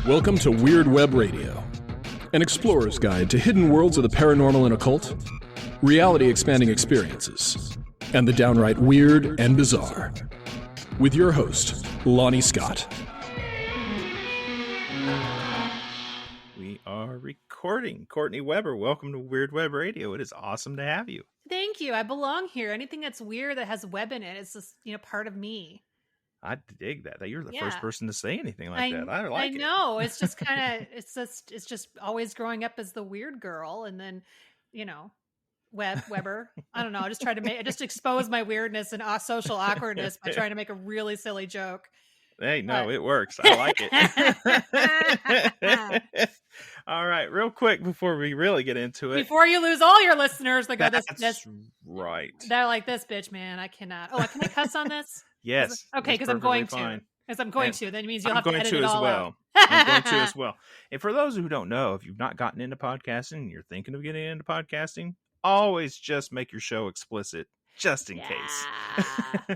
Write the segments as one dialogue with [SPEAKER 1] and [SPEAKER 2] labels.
[SPEAKER 1] Welcome to Weird Web Radio, an explorer's guide to hidden worlds of the paranormal and occult, reality-expanding experiences, and the downright weird and bizarre. With your host, Lonnie Scott.
[SPEAKER 2] We are recording. Courtney Weber, welcome to Weird Web Radio. It is awesome to have you.
[SPEAKER 3] Thank you. I belong here. Anything that's weird that has web in it is just, part of me.
[SPEAKER 2] I dig that. You're the first person to say anything like that. I like it.
[SPEAKER 3] I know. It's just kind of, it's just always growing up as the weird girl. And then, Weber. I don't know. I just expose my weirdness and social awkwardness by trying to make a really silly joke.
[SPEAKER 2] Hey, no, it works. I like it. All right, real quick before we really get into it.
[SPEAKER 3] Before you lose all your listeners, they go,
[SPEAKER 2] That's right.
[SPEAKER 3] They're like, this bitch, man, I cannot. Oh, can I cuss on this?
[SPEAKER 2] Yes.
[SPEAKER 3] Okay, because I'm going to. Because I'm going to. Then it means you'll have to edit it all out.
[SPEAKER 2] I'm going to as well. And for those who don't know, if you've not gotten into podcasting and you're thinking of getting into podcasting, always just make your show explicit, just in case.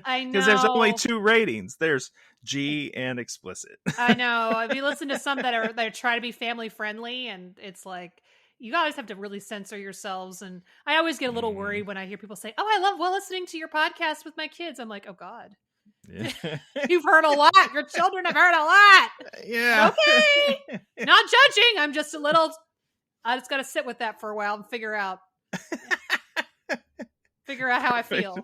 [SPEAKER 3] I know.
[SPEAKER 2] Because there's only 2 ratings. There's G and explicit.
[SPEAKER 3] I know. We listen to some that try to be family friendly, and it's like you always have to really censor yourselves. And I always get a little worried when I hear people say, "Oh, I love listening to your podcast with my kids." I'm like, "Oh God." Yeah. You've heard a lot. Your children have heard a lot.
[SPEAKER 2] Yeah.
[SPEAKER 3] Okay. Not judging. I'm just I just got to sit with that for a while and figure out how I feel.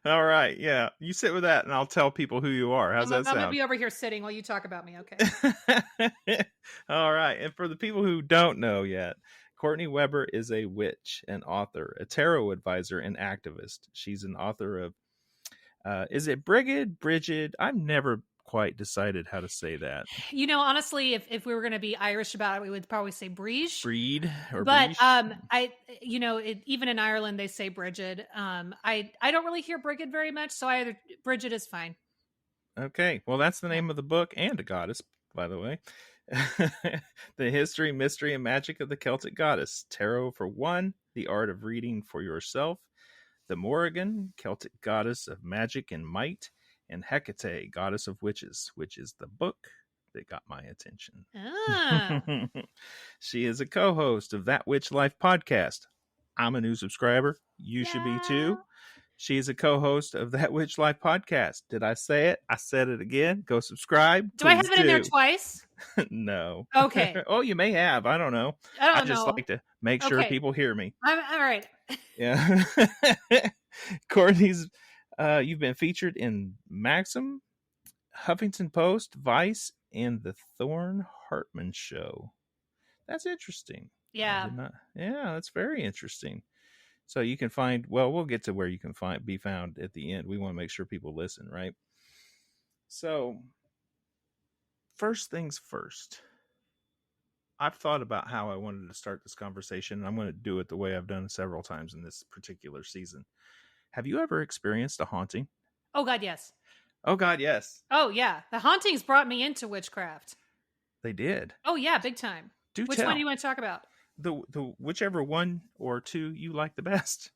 [SPEAKER 2] All right. Yeah. You sit with that and I'll tell people who you are. How's that sound?
[SPEAKER 3] I'm going to be over here sitting while you talk about me. Okay.
[SPEAKER 2] All right. And for the people who don't know yet, Courtney Weber is a witch, an author, a tarot advisor, and activist. She's an author of is it Bridget? I've never quite decided how to say that.
[SPEAKER 3] Honestly, if we were going to be Irish about it, we would probably say Breege.
[SPEAKER 2] Breed or
[SPEAKER 3] But
[SPEAKER 2] Breege?
[SPEAKER 3] Even in Ireland they say Bridget. I don't really hear Brigid very much, so Bridget is fine.
[SPEAKER 2] Okay, well that's the name of the book and a goddess, by the way. The history, mystery, and magic of the Celtic goddess. Tarot for one, the art of reading for yourself. The Morrigan, Celtic goddess of magic and might, and Hekate, goddess of witches, which is the book that got my attention.
[SPEAKER 3] Ah.
[SPEAKER 2] She is a co-host of That Witch Life podcast. I'm a new subscriber. You should be too. She is a co-host of That Witch Life podcast. Did I say it? I said it again. Go subscribe.
[SPEAKER 3] Do I have it in there twice?
[SPEAKER 2] No.
[SPEAKER 3] Okay.
[SPEAKER 2] Oh, you may have. I don't know. I just like to make sure people hear me.
[SPEAKER 3] I'm all right.
[SPEAKER 2] Yeah. Courtney's, you've been featured in Maxim, Huffington Post, Vice, and the Thorne Hartman Show. That's interesting.
[SPEAKER 3] Yeah.
[SPEAKER 2] Yeah, that's very interesting. So you can find, we'll get to where you can be found at the end. We want to make sure people listen, right? So, first things first. I've thought about how I wanted to start this conversation, and I'm going to do it the way I've done several times in this particular season. Have you ever experienced a haunting?
[SPEAKER 3] Oh, God, yes.
[SPEAKER 2] Oh, God, yes.
[SPEAKER 3] Oh, yeah. The hauntings brought me into witchcraft. They
[SPEAKER 2] did?
[SPEAKER 3] Oh, yeah, big time. Which one do you want to talk about?
[SPEAKER 2] The whichever one or two you like the best.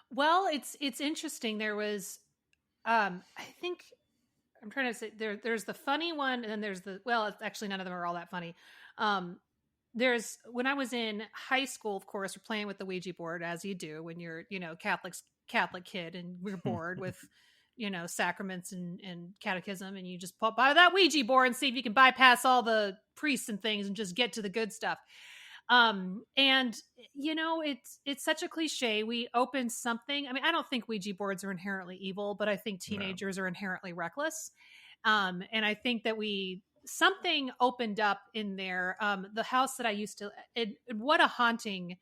[SPEAKER 3] Well, it's interesting. There was, I think, I'm trying to say there's the funny one, and then there's actually none of them are all that funny. When I was in high school, of course, we're playing with the Ouija board as you do when you're, Catholic kid and we're bored with, sacraments and catechism, and you just buy that Ouija board and see if you can bypass all the priests and things and just get to the good stuff. It's such a cliche. We open something. I mean, I don't think Ouija boards are inherently evil, but I think teenagers are inherently reckless. And I think that something opened up in there. The house that I used to, what a haunting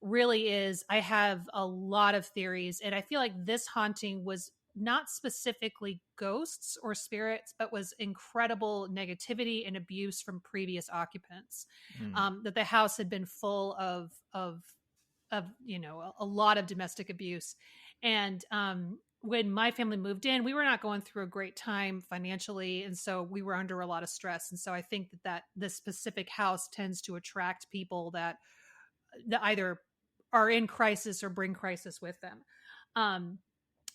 [SPEAKER 3] really is. I have a lot of theories, and I feel like this haunting was not specifically ghosts or spirits, but was incredible negativity and abuse from previous occupants. That the house had been full of a lot of domestic abuse. And when my family moved in, we were not going through a great time financially, and so we were under a lot of stress. And so I think that this specific house tends to attract people that either are in crisis or bring crisis with them.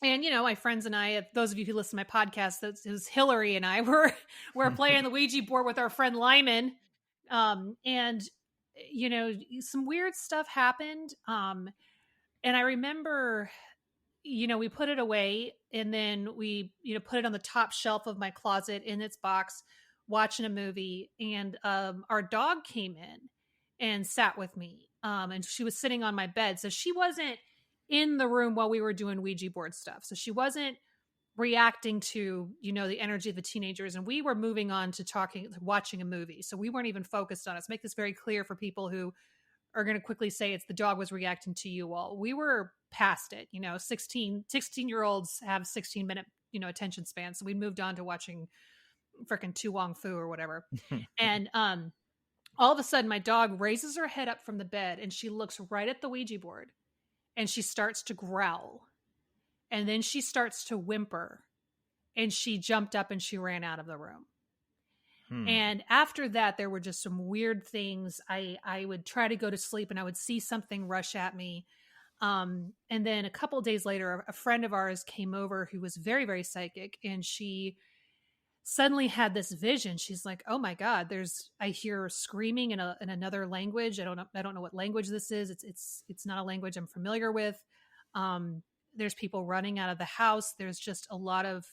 [SPEAKER 3] And, my friends and I, those of you who listen to my podcast, it was Hillary and I were playing the Ouija board with our friend Lyman. And, some weird stuff happened. And I remember, we put it away, and then we, put it on the top shelf of my closet in its box, watching a movie. And our dog came in and sat with me. And she was sitting on my bed. So she wasn't in the room while we were doing Ouija board stuff. So she wasn't reacting to, the energy of the teenagers. And we were moving on to watching a movie. So we weren't even focused on it. Let's make this very clear for people who are going to quickly say it's the dog was reacting to you all. We were past it. 16-year-olds have 16-minute, attention span. So we moved on to watching freaking Tu Wong Fu or whatever. And all of a sudden my dog raises her head up from the bed and she looks right at the Ouija board. And she starts to growl. And then she starts to whimper. And she jumped up and she ran out of the room. And after that, there were just some weird things. I would try to go to sleep and I would see something rush at me. And then a couple of days later, a friend of ours came over who was very, very psychic. And she suddenly had this vision. She's like, oh my God, I hear screaming in another language. I don't know what language this is. It's not a language I'm familiar with. There's people running out of the house. There's just a lot of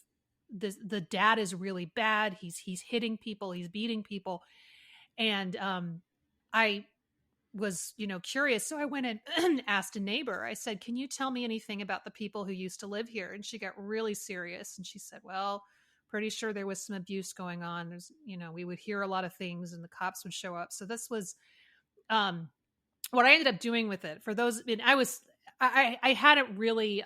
[SPEAKER 3] the dad is really bad. He's hitting people. He's beating people. And, I was, curious. So I went and asked a neighbor. I said, can you tell me anything about the people who used to live here? And she got really serious. And she said, well, pretty sure there was some abuse going on. There's, we would hear a lot of things and the cops would show up. So this was, what I ended up doing with it. For those, I hadn't really,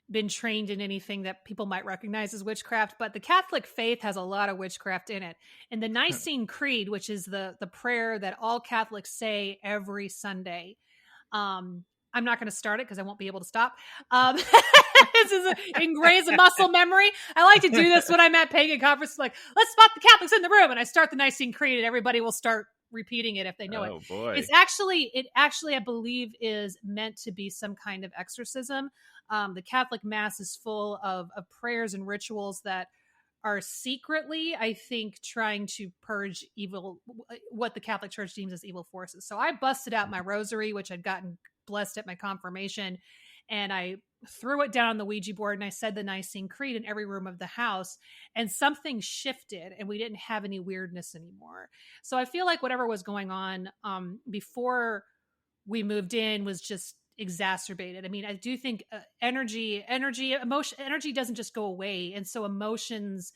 [SPEAKER 3] been trained in anything that people might recognize as witchcraft, but the Catholic faith has a lot of witchcraft in it. And the Nicene Creed, which is the prayer that all Catholics say every Sunday. I'm not going to start it because I won't be able to stop. This is ingrained in muscle memory. I like to do this when I'm at pagan conferences, like, let's spot the Catholics in the room. And I start the Nicene Creed and everybody will start repeating it if they know it.
[SPEAKER 2] Oh boy.
[SPEAKER 3] It actually, I believe, is meant to be some kind of exorcism. The Catholic Mass is full of prayers and rituals that are secretly, I think, trying to purge evil, what the Catholic Church deems as evil forces. So I busted out my rosary, which I'd gotten blessed at my confirmation, and I threw it down on the Ouija board and I said the Nicene Creed in every room of the house, and something shifted and we didn't have any weirdness anymore. So I feel like whatever was going on before we moved in was just exacerbated. I mean, I do think energy doesn't just go away. And so emotions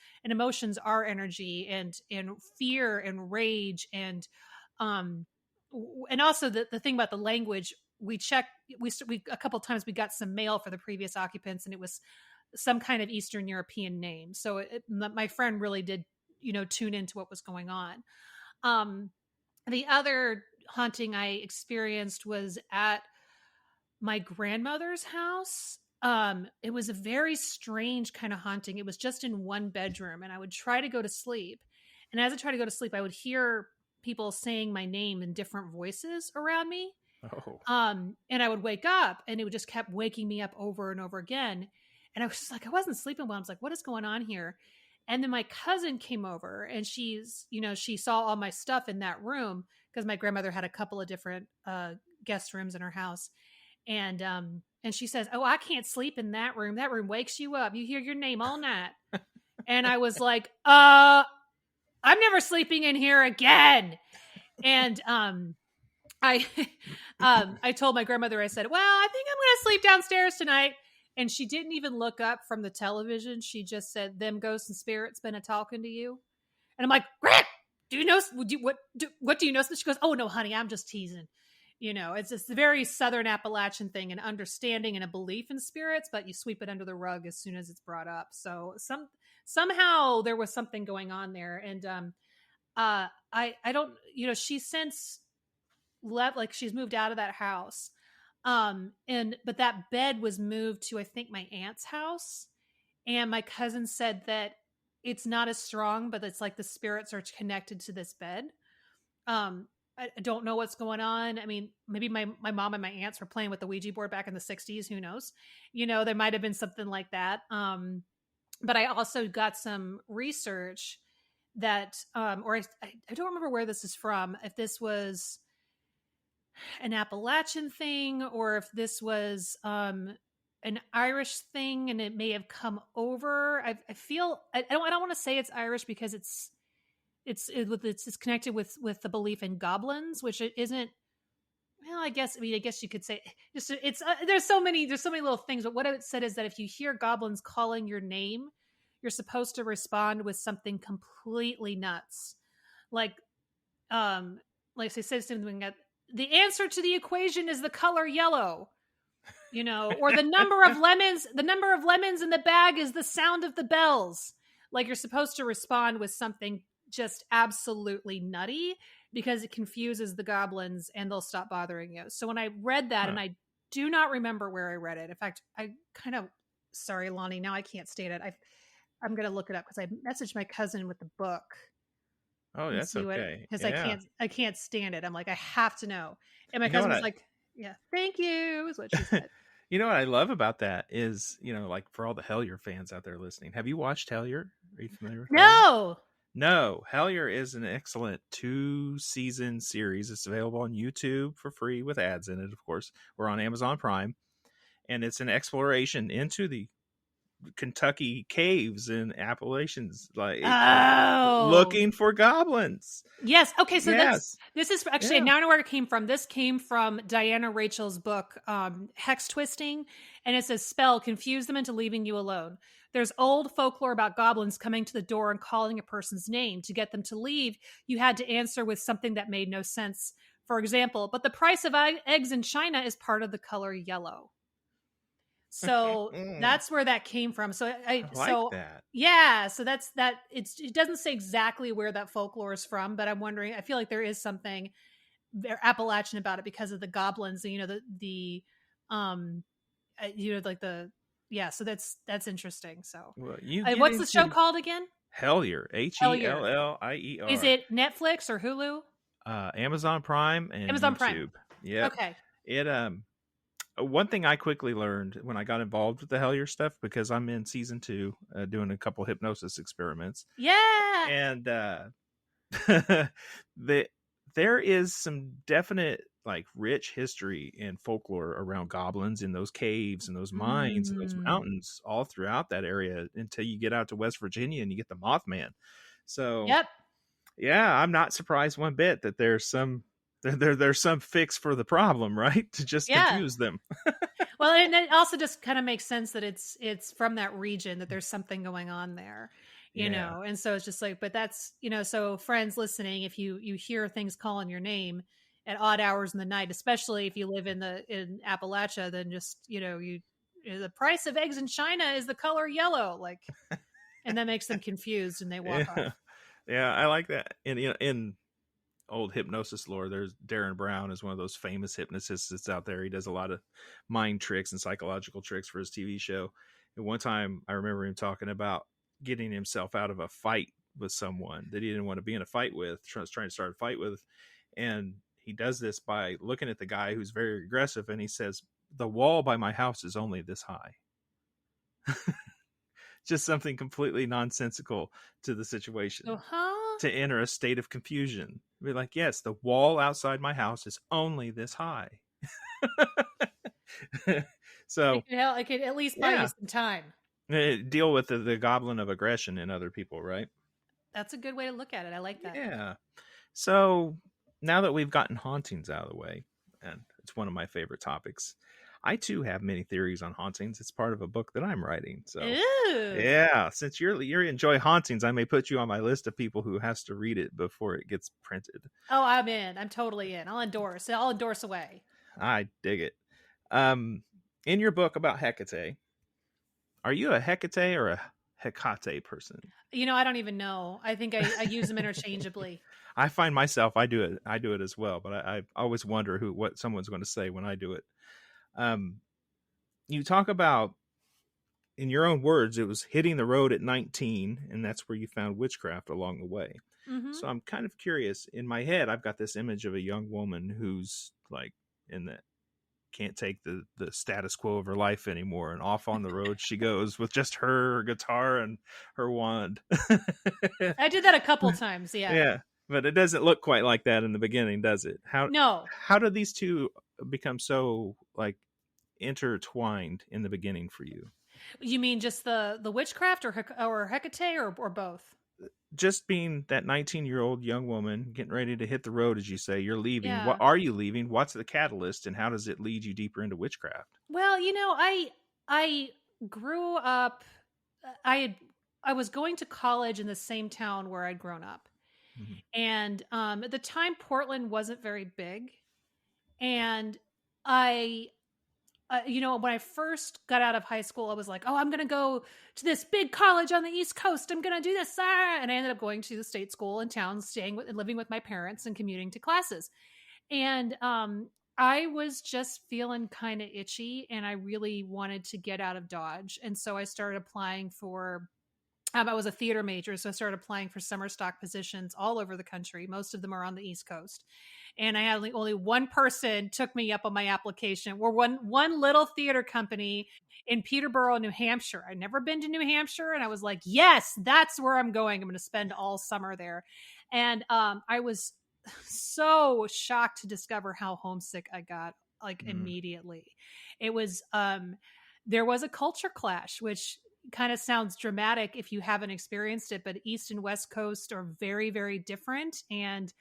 [SPEAKER 3] are energy, and fear and rage. And also the thing about the language, we a couple of times we got some mail for the previous occupants and it was some kind of Eastern European name. So my friend really did, tune into what was going on. The other haunting I experienced was at my grandmother's house. It was a very strange kind of haunting. It was just in one bedroom, and I would try to go to sleep. And as I tried to go to sleep, I would hear people saying my name in different voices around me.
[SPEAKER 2] Oh.
[SPEAKER 3] And I would wake up and it would just kept waking me up over and over again. And I was just like, I wasn't sleeping well. I was like, what is going on here? And then my cousin came over and she saw all my stuff in that room because my grandmother had a couple of different guest rooms in her house. And she says, oh, I can't sleep in that room. That room wakes you up. You hear your name all night. And I was like, I'm never sleeping in here again. And I told my grandmother, I said, well, I think I'm going to sleep downstairs tonight. And she didn't even look up from the television. She just said, them ghosts and spirits been a-talking to you. And I'm like, do you know, what do you know? She goes, oh no, honey, I'm just teasing. It's just a very Southern Appalachian thing, an understanding and a belief in spirits, but you sweep it under the rug as soon as it's brought up. So somehow there was something going on there. And I don't, she's since left, like she's moved out of that house. But that bed was moved to, I think, my aunt's house. And my cousin said that it's not as strong, but it's like the spirits are connected to this bed. I don't know what's going on. I mean, maybe my mom and my aunts were playing with the Ouija board back in the 60s. Who knows? There might have been something like that. But I also got some research that, or I don't remember where this is from, if this was an Appalachian thing or if this was an Irish thing and it may have come over. I feel, I don't want to say it's Irish because it's connected with the belief in goblins, which it isn't. Well, I guess you could say it's there's so many little things, but what it said is that if you hear goblins calling your name, you're supposed to respond with something completely nuts, like they said something that the answer to the equation is the color yellow, or the number of lemons in the bag is the sound of the bells. Like, you're supposed to respond with something just absolutely nutty because it confuses the goblins and they'll stop bothering you. So when I read that, and I do not remember where I read it. In fact, sorry, Lonnie, now I can't state it. I'm going to look it up because I messaged my cousin with the book.
[SPEAKER 2] Oh, that's okay.
[SPEAKER 3] Because I can't stand it. I'm like, I have to know. And my cousin was like, yeah, thank you, is what she said.
[SPEAKER 2] You know what I love about that is, like for all the Hellier fans out there listening, have you watched Hellier? Are you familiar with
[SPEAKER 3] No.
[SPEAKER 2] No, Hellier is an excellent 2-season series. It's available on YouTube for free with ads in it, of course. We're on Amazon Prime. And it's an exploration into the Kentucky caves and Appalachians, looking for goblins.
[SPEAKER 3] Yes. Okay. So this is actually, now I know where it came from. This came from Diana Rachel's book, Hex Twisting. And it says, spell, confuse them into leaving you alone. There's old folklore about goblins coming to the door and calling a person's name. To get them to leave, you had to answer with something that made no sense. For example, but the price of eggs in China is part of the color yellow. So that's where that came from. So I like that. Yeah. So that's that. It doesn't say exactly where that folklore is from, but I'm wondering, I feel like there is something Appalachian about it because of the goblins, so that's interesting. So what's the show called again?
[SPEAKER 2] Hellier, Hellier.
[SPEAKER 3] Is it Netflix or Hulu?
[SPEAKER 2] Amazon Prime and
[SPEAKER 3] Amazon
[SPEAKER 2] YouTube.
[SPEAKER 3] Prime.
[SPEAKER 2] Yeah.
[SPEAKER 3] Okay.
[SPEAKER 2] It one thing I quickly learned when I got involved with the Hellier stuff, because I'm in season 2, doing a couple hypnosis experiments.
[SPEAKER 3] Yeah.
[SPEAKER 2] And there is some definite rich history and folklore around goblins in those caves and those mines and those mountains all throughout that area until you get out to West Virginia and you get the Mothman. So yeah, I'm not surprised one bit that there's some fix for the problem, right? To just confuse them.
[SPEAKER 3] Well, and it also just kind of makes sense that it's from that region, that there's something going on there, you know? And so it's just like, but that's, so friends listening, if you hear things calling your name at odd hours in the night, especially if you live in Appalachia, then just, the price of eggs in China is the color yellow, and that makes them confused and they walk off.
[SPEAKER 2] Yeah. I like that. And, in old hypnosis lore, there's Darren Brown is one of those famous hypnotists that's out there. He does a lot of mind tricks and psychological tricks for his TV show. And one time I remember him talking about getting himself out of a fight with someone that he didn't want to be in a fight with, trying to start a fight with. And he does this by looking at the guy who's very aggressive. And he says, the wall by my house is only this high. Just something completely nonsensical to the situation. To enter a state of confusion. Be like, yes, the wall outside my house is only this high. So
[SPEAKER 3] I could at least buy you some time.
[SPEAKER 2] Deal with the goblin of aggression in other people, right?
[SPEAKER 3] That's a good way to look at it. I like that.
[SPEAKER 2] Yeah. So now that we've gotten hauntings out of the way, and it's one of my favorite topics, I too have many theories on hauntings. It's part of a book that I'm writing. So yeah, since you enjoy hauntings, I may put you on my list of people who has to read it before it gets printed.
[SPEAKER 3] Oh, I'm in. I'm totally in. I'll endorse away.
[SPEAKER 2] I dig it. In your book about Hekate, are you a Hekate or a Hekate person?
[SPEAKER 3] I don't even know. I think I use them interchangeably.
[SPEAKER 2] I find myself, I do it as well, but I always wonder what someone's going to say when I do it. You talk about in your own words, it was hitting the road at 19, and that's where you found witchcraft along the way.
[SPEAKER 3] Mm-hmm.
[SPEAKER 2] So I'm kind of curious. In my head, I've got this image of a young woman who's like in the can't take the status quo of her life anymore, and off on the road she goes with just her guitar and her wand.
[SPEAKER 3] I did that a couple times.
[SPEAKER 2] Yeah, but it doesn't look quite like that in the beginning, does it?
[SPEAKER 3] No.
[SPEAKER 2] How did these two become so like intertwined in the beginning for you?
[SPEAKER 3] You mean just the witchcraft or Hekate or both?
[SPEAKER 2] Just being that 19-year-old young woman getting ready to hit the road, as you say, you're leaving.
[SPEAKER 3] Yeah.
[SPEAKER 2] What are you leaving? What's the catalyst, and how does it lead you deeper into witchcraft?
[SPEAKER 3] Well, I grew up. I was going to college in the same town where I'd grown up, and at the time, Portland wasn't very big, and when I first got out of high school, I was like, oh, I'm going to go to this big college on the East Coast. I'm going to do this. And I ended up going to the state school in town, staying and living with my parents and commuting to classes. And I was just feeling kind of itchy, and I really wanted to get out of Dodge. And so I started applying for, I was a theater major, so I started applying for summer stock positions all over the country. Most of them are on the East Coast. And I had only one person took me up on my application. We're one little theater company in Peterborough, New Hampshire. I'd never been to New Hampshire, and I was like, yes, that's where I'm going. I'm going to spend all summer there. And I was so shocked to discover how homesick I got, like immediately. It was, there was a culture clash, which kind of sounds dramatic if you haven't experienced it, but East and West Coast are very, very different. And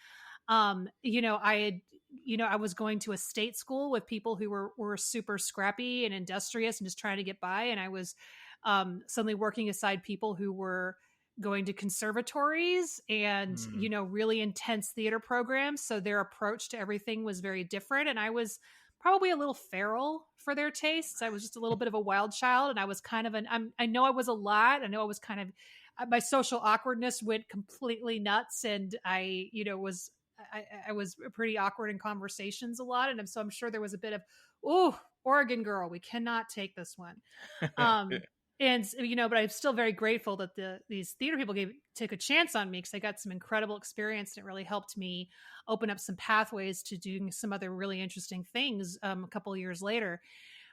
[SPEAKER 3] I was going to a state school with people who were super scrappy and industrious and just trying to get by. And I was suddenly working aside people who were going to conservatories and, really intense theater programs. So their approach to everything was very different. And I was probably a little feral for their tastes. I was just a little bit of a wild child. And I was kind of I know I was a lot. I know I was kind of, my social awkwardness went completely nuts. And I was pretty awkward in conversations a lot. And so I'm sure there was a bit of, ooh, Oregon girl, we cannot take this one. But I'm still very grateful that these theater people took a chance on me, because I got some incredible experience, and it really helped me open up some pathways to doing some other really interesting things a couple of years later.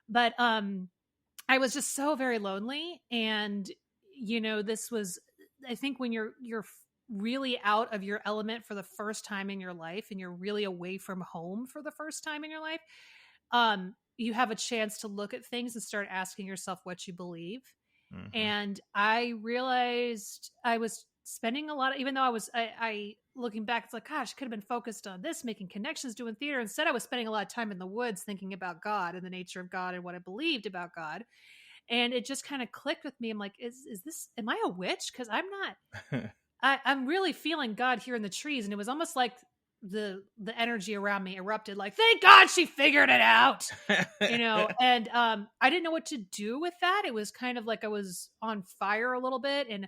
[SPEAKER 3] But I was just so very lonely. And, this was, I think when you're really out of your element for the first time in your life, and you're really away from home for the first time in your life, you have a chance to look at things and start asking yourself what you believe. And I realized I was spending a lot of, even though I looking back, it's like, gosh, I could have been focused on this, making connections, doing theater. Instead, I was spending a lot of time in the woods thinking about God and the nature of God and what I believed about God. And it just kind of clicked with me. I'm like, am I a witch? Because I'm not. I'm really feeling God here in the trees. And it was almost like the energy around me erupted, like, thank God she figured it out, and I didn't know what to do with that. It was kind of like I was on fire a little bit. And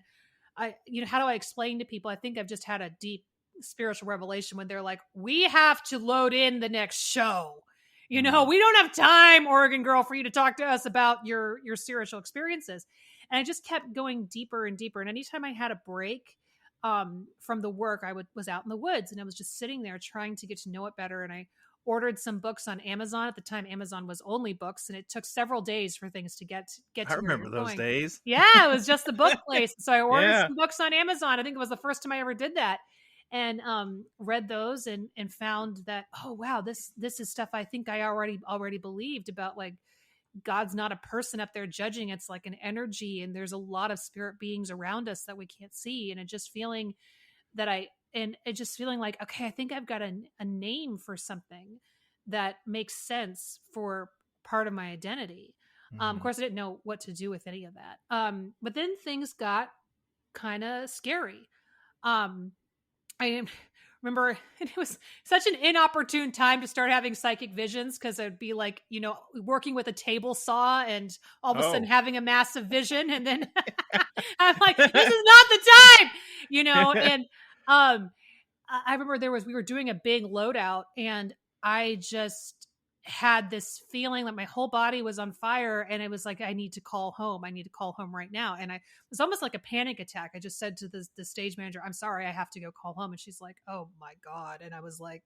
[SPEAKER 3] how do I explain to people? I think I've just had a deep spiritual revelation when they're like, we have to load in the next show. We don't have time, Oregon girl, for you to talk to us about your spiritual experiences. And I just kept going deeper and deeper. And anytime I had a break from the work, I was out in the woods, and I was just sitting there trying to get to know it better. And I ordered some books on Amazon. At the time, Amazon was only books, and it took several days for things to get to
[SPEAKER 2] I remember those days.
[SPEAKER 3] Yeah, it was just the book place. So I ordered some books on Amazon. I think it was the first time I ever did that, and read those and found that, oh wow, this is stuff I think I already believed about, like, God's not a person up there judging. It's like an energy, and there's a lot of spirit beings around us that we can't see. And it just feeling like, okay, I think I've got a name for something that makes sense for part of my identity. Of course, I didn't know what to do with any of that. But then things got kind of scary. I remember it was such an inopportune time to start having psychic visions, because I'd be like, working with a table saw and all of a sudden having a massive vision. And then I'm like, this is not the time, and I remember we were doing a big loadout, and I just had this feeling that my whole body was on fire, and it was like, I need to call home. I need to call home right now. And it was almost like a panic attack. I just said to the stage manager, I'm sorry, I have to go call home. And she's like, oh my God. And I was like,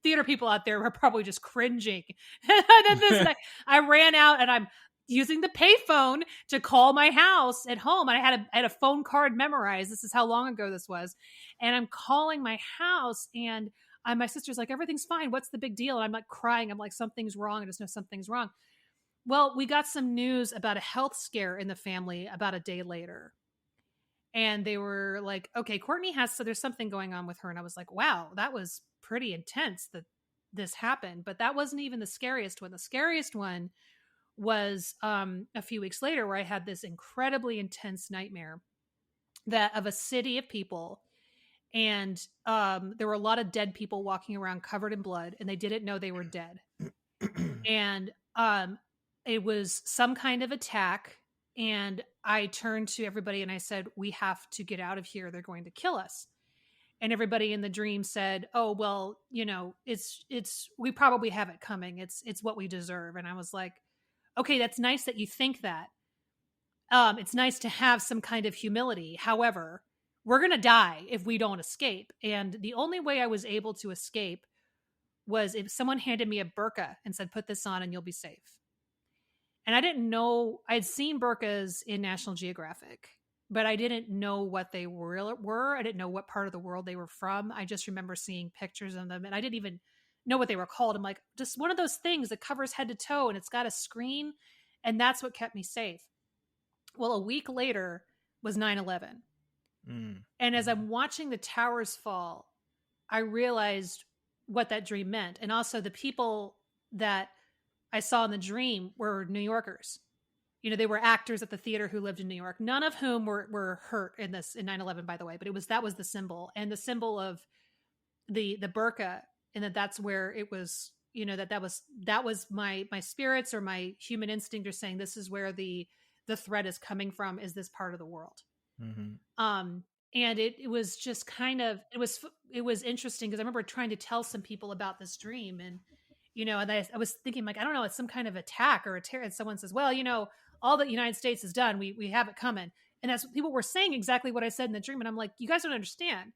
[SPEAKER 3] theater people out there were probably just cringing. And then I ran out, and I'm using the payphone to call my house at home. And I had a phone card memorized. This is how long ago this was. And I'm calling my house, and my sister's like, everything's fine. What's the big deal? And I'm like crying. I'm like, something's wrong. I just know something's wrong. Well, we got some news about a health scare in the family about a day later. And they were like, okay, Courtney so there's something going on with her. And I was like, wow, that was pretty intense that this happened. But that wasn't even the scariest one. The scariest one was a few weeks later, where I had this incredibly intense nightmare of a city of people. And there were a lot of dead people walking around covered in blood, and they didn't know they were dead. And it was some kind of attack. And I turned to everybody and I said, we have to get out of here. They're going to kill us. And everybody in the dream said, oh, well, we probably have it coming. It's what we deserve. And I was like, okay, that's nice that you think that. It's nice to have some kind of humility. However, we're going to die if we don't escape. And the only way I was able to escape was if someone handed me a burqa and said, put this on and you'll be safe. And I didn't know, I'd seen burqas in National Geographic, but I didn't know what they were. I didn't know what part of the world they were from. I just remember seeing pictures of them, and I didn't even know what they were called. I'm like, just one of those things that covers head to toe, and it's got a screen, and that's what kept me safe. Well, a week later was 9/11. And as I'm watching the towers fall, I realized what that dream meant. And also the people that I saw in the dream were New Yorkers. They were actors at the theater who lived in New York, none of whom were hurt in 9/11, by the way, but that was the symbol, and the symbol of the burqa. And that's where it was, that was my spirits or my human instinct are saying, this is where the threat is coming from, is this part of the world. And it was just kind of, it was interesting because I remember trying to tell some people about this dream, and and I was thinking, like, I don't know, it's some kind of attack or a terror. And someone says, well, all that the United States has done, we have it coming. And that's people were saying exactly what I said in the dream. And I'm like, you guys don't understand.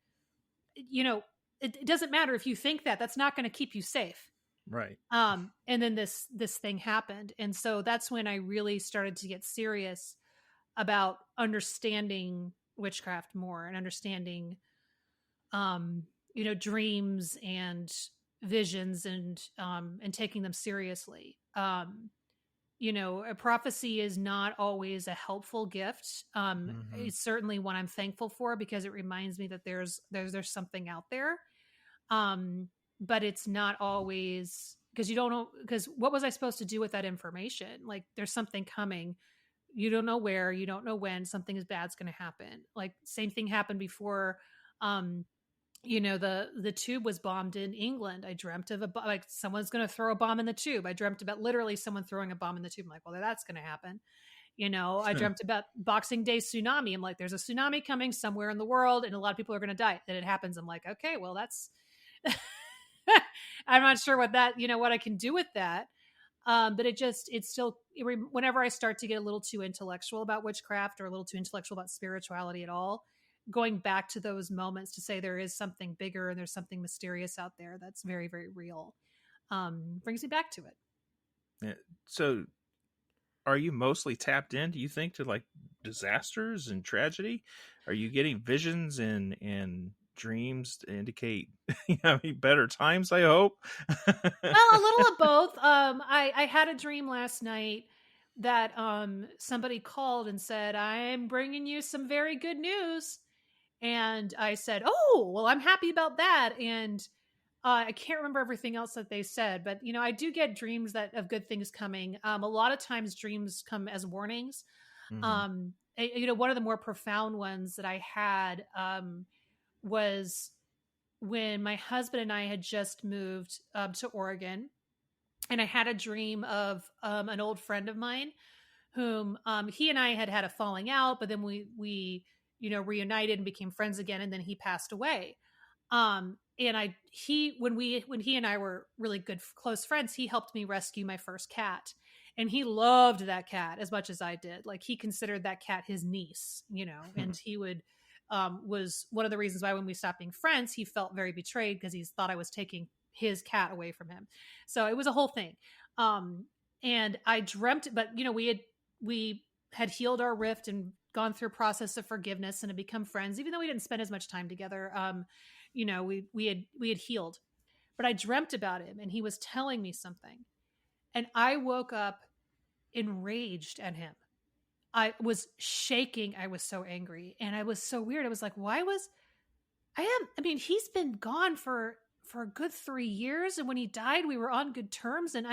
[SPEAKER 3] It doesn't matter if you think that's not going to keep you safe.
[SPEAKER 2] Right.
[SPEAKER 3] And then this thing happened. And so that's when I really started to get serious about understanding witchcraft more and understanding, dreams and visions and taking them seriously. A prophecy is not always a helpful gift. It's certainly one I'm thankful for because it reminds me that there's something out there. But it's not always, because you don't know, because what was I supposed to do with that information? Like, there's something coming. You don't know where, you don't know when, something is bad's going to happen. Like, same thing happened before, the tube was bombed in England. I dreamt of like someone's going to throw a bomb in the tube. I dreamt about literally someone throwing a bomb in the tube. I'm like, well, that's going to happen. I dreamt about Boxing Day tsunami. I'm like, there's a tsunami coming somewhere in the world and a lot of people are going to die. Then it happens. I'm like, okay, well, that's, I'm not sure what that, what I can do with that. But whenever I start to get a little too intellectual about witchcraft or a little too intellectual about spirituality at all, going back to those moments to say there is something bigger and there's something mysterious out there that's very, very real, brings me back to it.
[SPEAKER 2] Yeah. So are you mostly tapped in, do you think, to like disasters and tragedy? Are you getting visions and dreams to indicate better times, I hope?
[SPEAKER 3] Well, a little of both. I had a dream last night that somebody called and said, I'm bringing you some very good news. And I said, oh, well, I'm happy about that. And I can't remember everything else that they said, but I do get dreams of good things coming. A lot of times dreams come as warnings. One of the more profound ones that I had was when my husband and I had just moved to Oregon, and I had a dream of an old friend of mine whom he and I had a falling out, but then we reunited and became friends again, and then he passed away. And when he and I were really good, close friends, he helped me rescue my first cat. And he loved that cat as much as I did. Like, he considered that cat his niece, and he would, was one of the reasons why when we stopped being friends, he felt very betrayed because he thought I was taking his cat away from him. So it was a whole thing. And I dreamt, but we had healed our rift and gone through a process of forgiveness and had become friends, even though we didn't spend as much time together. We had healed, but I dreamt about him and he was telling me something. And I woke up enraged at him. I was shaking. I was so angry and I was so weird. I was like, he's been gone for a good 3 years. And when he died, we were on good terms. And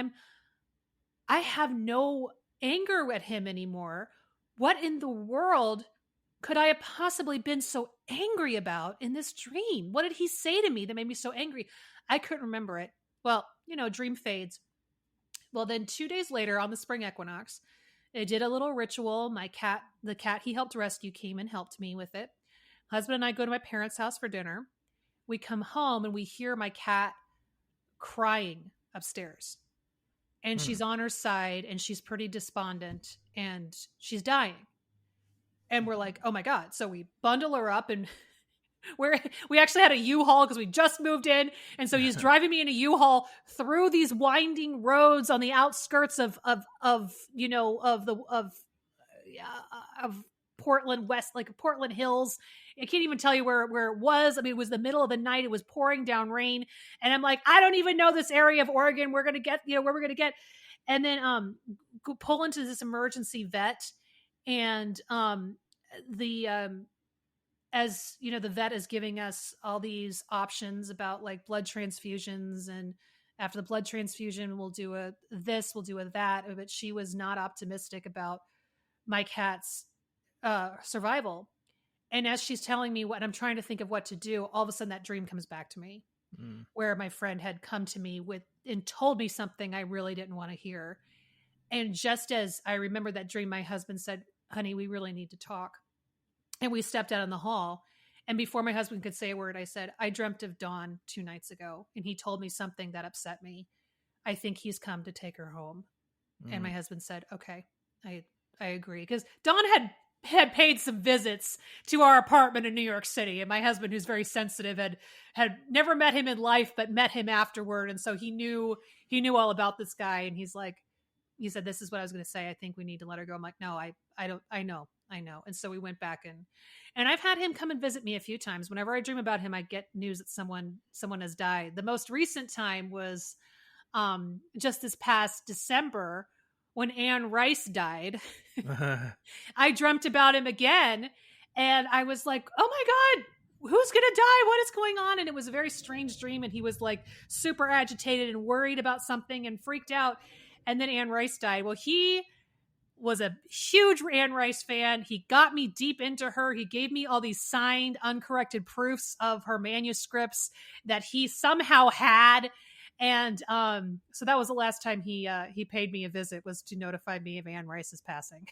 [SPEAKER 3] I have no anger at him anymore. What in the world could I have possibly been so angry about in this dream? What did he say to me that made me so angry? I couldn't remember it. Well, dream fades. Well, then 2 days later on the spring equinox, I did a little ritual. The cat he helped rescue came and helped me with it. Husband and I go to my parents' house for dinner. We come home and we hear my cat crying upstairs. And she's on her side and she's pretty despondent and she's dying. And we're like, oh my God. So we bundle her up and we actually had a U-Haul because we just moved in. And so he's driving me in a U-Haul through these winding roads on the outskirts of Portland West, like Portland Hills. I can't even tell you where it was. I mean, it was the middle of the night. It was pouring down rain. And I'm like, I don't even know this area of Oregon. We're going to get, where we're going to get. And then pull into this emergency vet. And as the vet is giving us all these options about like blood transfusions, and after the blood transfusion we'll do a that, but she was not optimistic about my cat's survival. And as she's telling me what I'm trying to think of what to do, all of a sudden that dream comes back to me, where my friend had come to me and told me something I really didn't want to hear. And just as I remember that dream, my husband said, honey, we really need to talk. And we stepped out in the hall. And before my husband could say a word, I said, I dreamt of Dawn 2 nights ago. And he told me something that upset me. I think he's come to take her home. And my husband said, okay, I agree. Because Dawn had paid some visits to our apartment in New York City. And my husband, who's very sensitive, had never met him in life, but met him afterward. And so he knew all about this guy. And he said, this is what I was going to say. I think we need to let her go. I'm like, no, I know. And so we went back and I've had him come and visit me a few times. Whenever I dream about him, I get news that someone has died. The most recent time was just this past December when Anne Rice died. I dreamt about him again and I was like, oh my God, who's going to die? What is going on? And it was a very strange dream. And he was like super agitated and worried about something and freaked out. And then Anne Rice died. Well, he was a huge Anne Rice fan. He got me deep into her. He gave me all these signed, uncorrected proofs of her manuscripts that he somehow had. And so that was the last time he paid me a visit, was to notify me of Anne Rice's passing.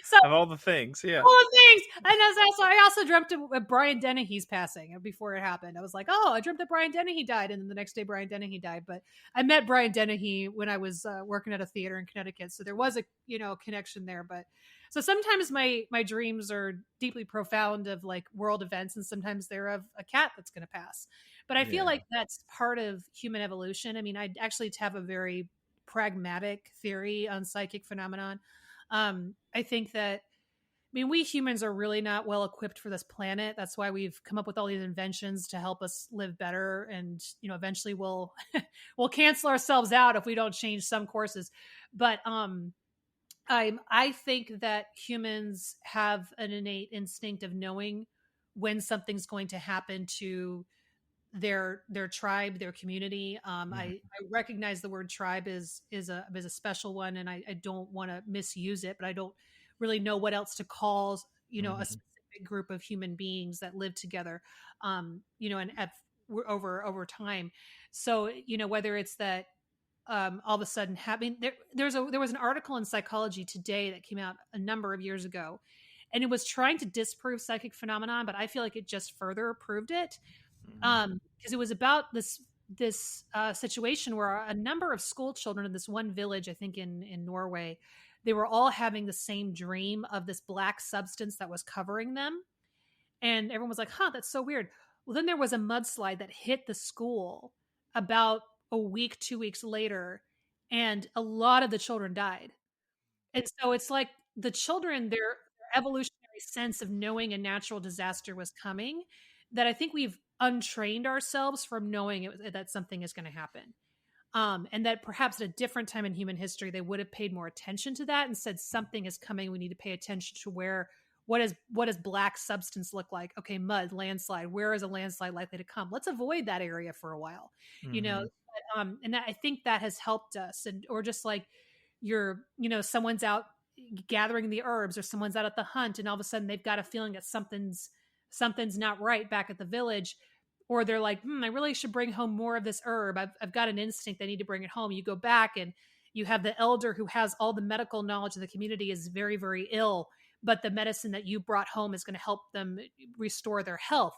[SPEAKER 3] So
[SPEAKER 2] of all the things, yeah.
[SPEAKER 3] All the things. And I also dreamt of Brian Dennehy's passing before it happened. I was like, oh, I dreamt that Brian Dennehy died. And then the next day Brian Dennehy died. But I met Brian Dennehy when I was working at a theater in Connecticut. So there was a connection there. But so sometimes my dreams are deeply profound of like world events, and sometimes they're of a cat that's going to pass. But I feel like that's part of human evolution. I mean, I actually have a very pragmatic theory on psychic phenomenon. I think that, we humans are really not well equipped for this planet. That's why we've come up with all these inventions to help us live better. And, eventually we'll cancel ourselves out if we don't change some courses. But, I think that humans have an innate instinct of knowing when something's going to happen to their tribe, their community. I recognize the word tribe is a special one, and I don't want to misuse it, but I don't really know what else to call, a specific group of human beings that live together, and over time. So, whether it's that, all of a sudden having there was an article in Psychology Today that came out a number of years ago, and it was trying to disprove psychic phenomenon, but I feel like it just further proved it. Because it was about this situation where a number of school children in this one village, I think in Norway, they were all having the same dream of this black substance that was covering them. And everyone was like, huh, that's so weird. Well, then there was a mudslide that hit the school about a week, 2 weeks later, and a lot of the children died. And so it's like the children, their evolutionary sense of knowing a natural disaster was coming, that I think we've untrained ourselves from knowing that something is going to happen. And that perhaps at a different time in human history, they would have paid more attention to that and said, something is coming. We need to pay attention to what does black substance look like? Okay, mud, landslide. Where is a landslide likely to come? Let's avoid that area for a while, and that, I think that has helped us. And, or just like someone's out gathering the herbs, or someone's out at the hunt, and all of a sudden they've got a feeling that something's not right back at the village. Or they're like, I really should bring home more of this herb. I've got an instinct. I need to bring it home. You go back and you have the elder who has all the medical knowledge of the community is very, very ill, but the medicine that you brought home is going to help them restore their health.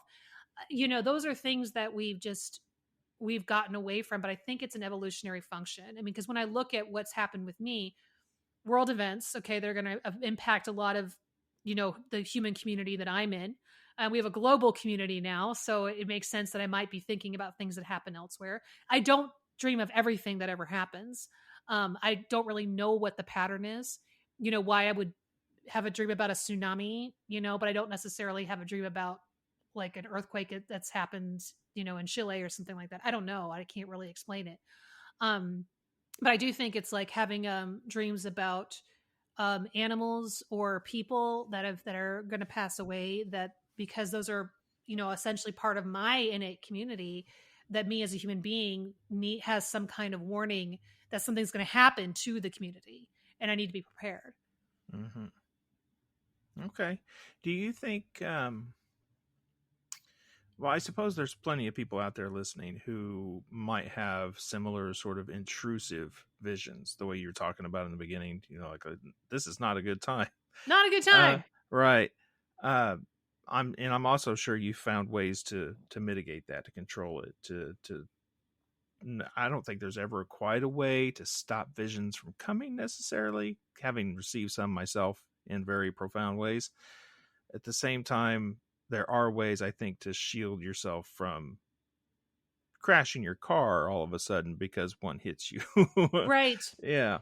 [SPEAKER 3] Those are things that we've gotten away from, but I think it's an evolutionary function. I mean, because when I look at what's happened with me, world events, okay, they're going to impact a lot of, the human community that I'm in. We have a global community now, so it makes sense that I might be thinking about things that happen elsewhere. I don't dream of everything that ever happens. I don't really know what the pattern is, why I would have a dream about a tsunami, but I don't necessarily have a dream about like an earthquake that's happened, in Chile or something like that. I don't know. I can't really explain it. But I do think it's like having dreams about animals or people that are going to pass away, that because those are, essentially part of my innate community, that me as a human being has some kind of warning that something's going to happen to the community and I need to be prepared.
[SPEAKER 2] Mm-hmm. Okay. Do you think, well, I suppose there's plenty of people out there listening who might have similar sort of intrusive visions, the way you're talking about in the beginning, like this is not a good time.
[SPEAKER 3] Not a good time.
[SPEAKER 2] Right. I'm also sure you found ways to mitigate that, to control it, I don't think there's ever quite a way to stop visions from coming necessarily, having received some myself in very profound ways. At the same time, there are ways, I think, to shield yourself from crashing your car all of a sudden because one hits you.
[SPEAKER 3] Right.
[SPEAKER 2] Yeah.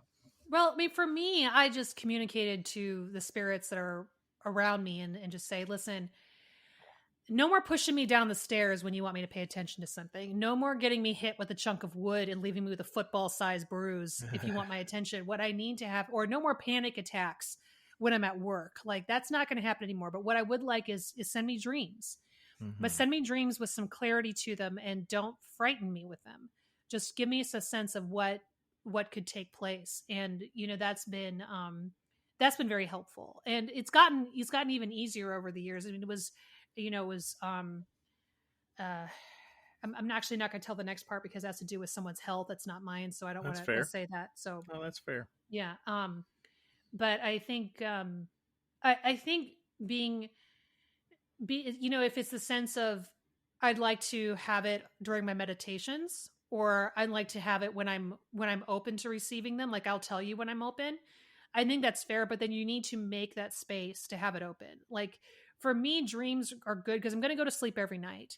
[SPEAKER 3] Well, I mean, for me, I just communicated to the spirits that are around me and just say, listen, no more pushing me down the stairs when you want me to pay attention to something. No more getting me hit with a chunk of wood and leaving me with a football-sized bruise if you want my attention. What I need to have, or no more panic attacks when I'm at work. Like, that's not going to happen anymore. But what I would like is send me dreams. Mm-hmm. But send me dreams with some clarity to them, and don't frighten me with them. Just give me a sense of what could take place. And, that's been very helpful. And it's gotten even easier over the years. I mean, I'm actually not going to tell the next part because it has to do with someone's health. That's not mine. So I don't want to say that. So,
[SPEAKER 2] oh, that's fair.
[SPEAKER 3] Yeah. But I think, I think if it's the sense of, I'd like to have it during my meditations, or I'd like to have it when I'm open to receiving them. Like, I'll tell you when I'm open. I think that's fair, but then you need to make that space to have it open. Like, for me, dreams are good because I'm going to go to sleep every night.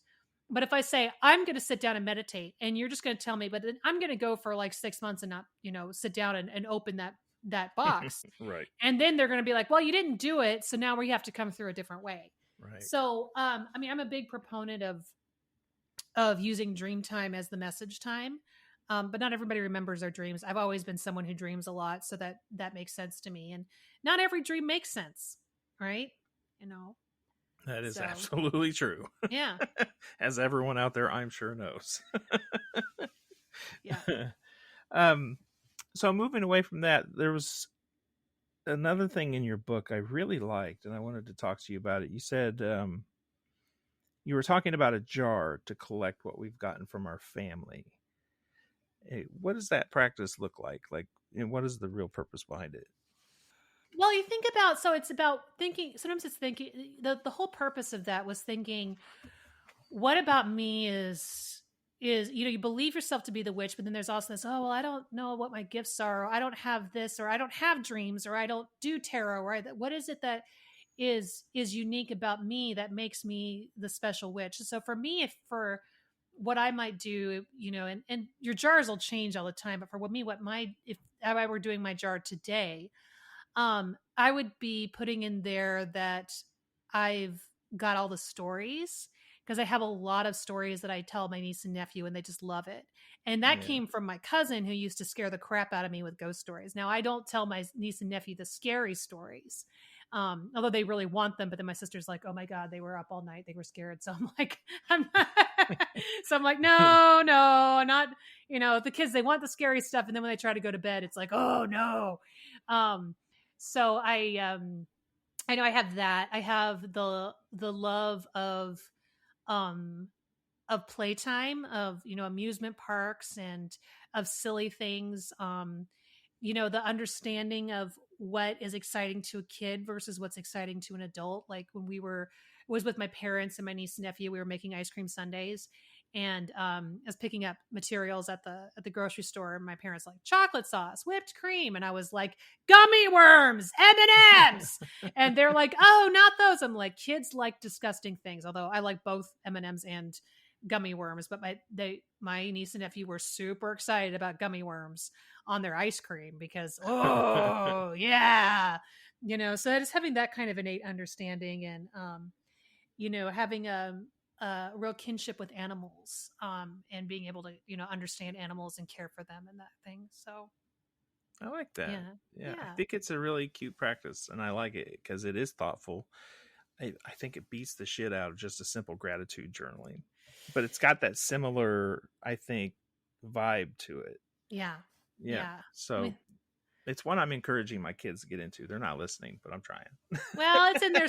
[SPEAKER 3] But if I say I'm going to sit down and meditate, and you're just going to tell me, but then I'm going to go for like 6 months and not, sit down and open that box.
[SPEAKER 2] Right.
[SPEAKER 3] And then they're going to be like, well, you didn't do it. So now we have to come through a different way.
[SPEAKER 2] Right.
[SPEAKER 3] So, I mean, I'm a big proponent of using dream time as the message time. But not everybody remembers their dreams. I've always been someone who dreams a lot. So that makes sense to me. And not every dream makes sense. Right.
[SPEAKER 2] That is absolutely true.
[SPEAKER 3] Yeah.
[SPEAKER 2] As everyone out there, I'm sure knows.
[SPEAKER 3] Yeah.
[SPEAKER 2] So moving away from that, there was another thing in your book I really liked, and I wanted to talk to you about it. You said you were talking about a jar to collect what we've gotten from our family. Hey, what does that practice look like? Like, and what is the real purpose behind it?
[SPEAKER 3] Well, you think about, so it's about thinking, sometimes it's thinking, the whole purpose of that was thinking, what about me is, you believe yourself to be the witch, but then there's also this, oh, well, I don't know what my gifts are, or I don't have this, or I don't have dreams, or I don't do tarot, or what is it that is unique about me that makes me the special witch? So for me, if for what I might do, and your jars will change all the time, but for me, if I were doing my jar today, I would be putting in there that I've got all the stories, because I have a lot of stories that I tell my niece and nephew, and they just love it. And that came from my cousin, who used to scare the crap out of me with ghost stories. Now, I don't tell my niece and nephew the scary stories, although they really want them. But then my sister's like, "Oh my God, they were up all night. They were scared." So I'm like, I'm not. So I'm like, no, not. The kids, they want the scary stuff, and then when they try to go to bed, it's like, oh no. So I know I have that. I have the love of playtime, of amusement parks, and of silly things. The understanding of what is exciting to a kid versus what's exciting to an adult. Like when was with my parents and my niece and nephew, we were making ice cream sundaes, and I was picking up materials at the grocery store, and my parents like, chocolate sauce, whipped cream, and I was like, gummy worms, M&Ms, and they're like, oh, not those. I'm like, kids like disgusting things, although I like both M&Ms and gummy worms, but my niece and nephew were super excited about gummy worms on their ice cream because, oh yeah, so just having that kind of innate understanding, and having a real kinship with animals, and being able to understand animals and care for them and that thing. So
[SPEAKER 2] I like that.
[SPEAKER 3] Yeah.
[SPEAKER 2] I think it's a really cute practice, and I like it because it is thoughtful. I think it beats the shit out of just a simple gratitude journaling, but it's got that similar, I think, vibe to it.
[SPEAKER 3] Yeah.
[SPEAKER 2] So it's one I'm encouraging my kids to get into. They're not listening, but I'm trying.
[SPEAKER 3] Well, it's in there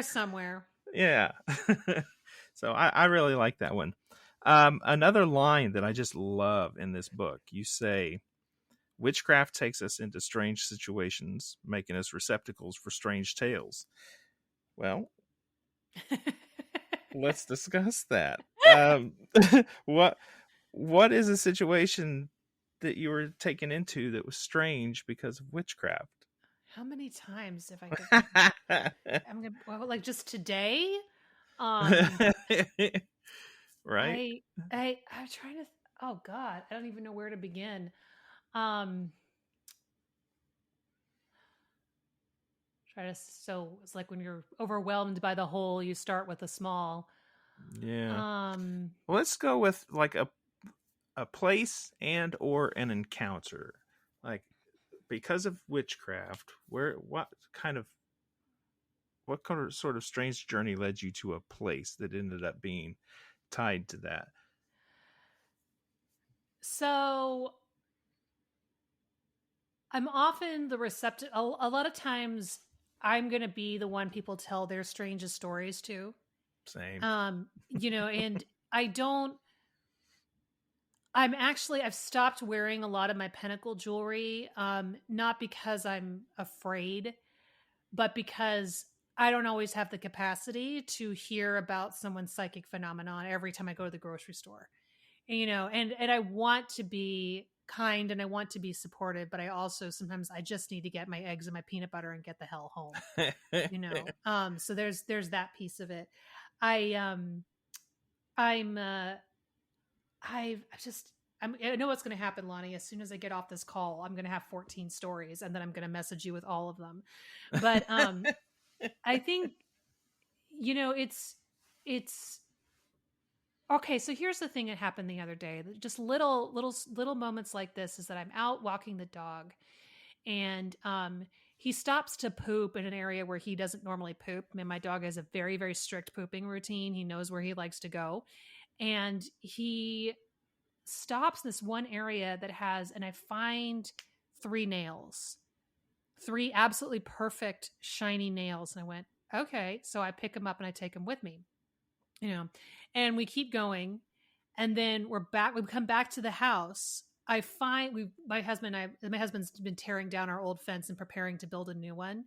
[SPEAKER 3] somewhere.
[SPEAKER 2] Yeah. So I really like that one. Another line that I just love in this book, you say, witchcraft takes us into strange situations, making us receptacles for strange tales. Well, let's discuss that. What is a situation that you were taken into that was strange because of witchcraft?
[SPEAKER 3] How many times have I I'm gonna, like just today?
[SPEAKER 2] Right?
[SPEAKER 3] I'm trying to. Oh God, I don't even know where to begin. So it's like when you're overwhelmed by the whole, you start with the small.
[SPEAKER 2] Yeah. Well, let's go with like a place and or an encounter. Like, because of witchcraft, what sort of strange journey led you to a place that ended up being tied to that?
[SPEAKER 3] So I'm often the receptive. A lot of times I'm going to be the one people tell their strangest stories to.
[SPEAKER 2] Same.
[SPEAKER 3] And I've stopped wearing a lot of my pentacle jewelry, not because I'm afraid, but because I don't always have the capacity to hear about someone's psychic phenomenon every time I go to the grocery store. And I want to be kind and I want to be supportive, but I also sometimes I just need to get my eggs and my peanut butter and get the hell home. So there's that piece of it. I know what's going to happen, Lonnie. As soon as I get off this call, I'm going to have 14 stories, and then I'm going to message you with all of them. But I think it's okay. So here's the thing that happened the other day. Just little moments like this is that I'm out walking the dog, and he stops to poop in an area where he doesn't normally poop. I mean, my dog has a very, very strict pooping routine. He knows where he likes to go, and he stops in this one area that has, and I find 3 nails, 3 absolutely perfect shiny nails. And I went, okay. So I pick them up and I take them with me, and we keep going. And then we come back to the house, I find my husband's been tearing down our old fence and preparing to build a new one.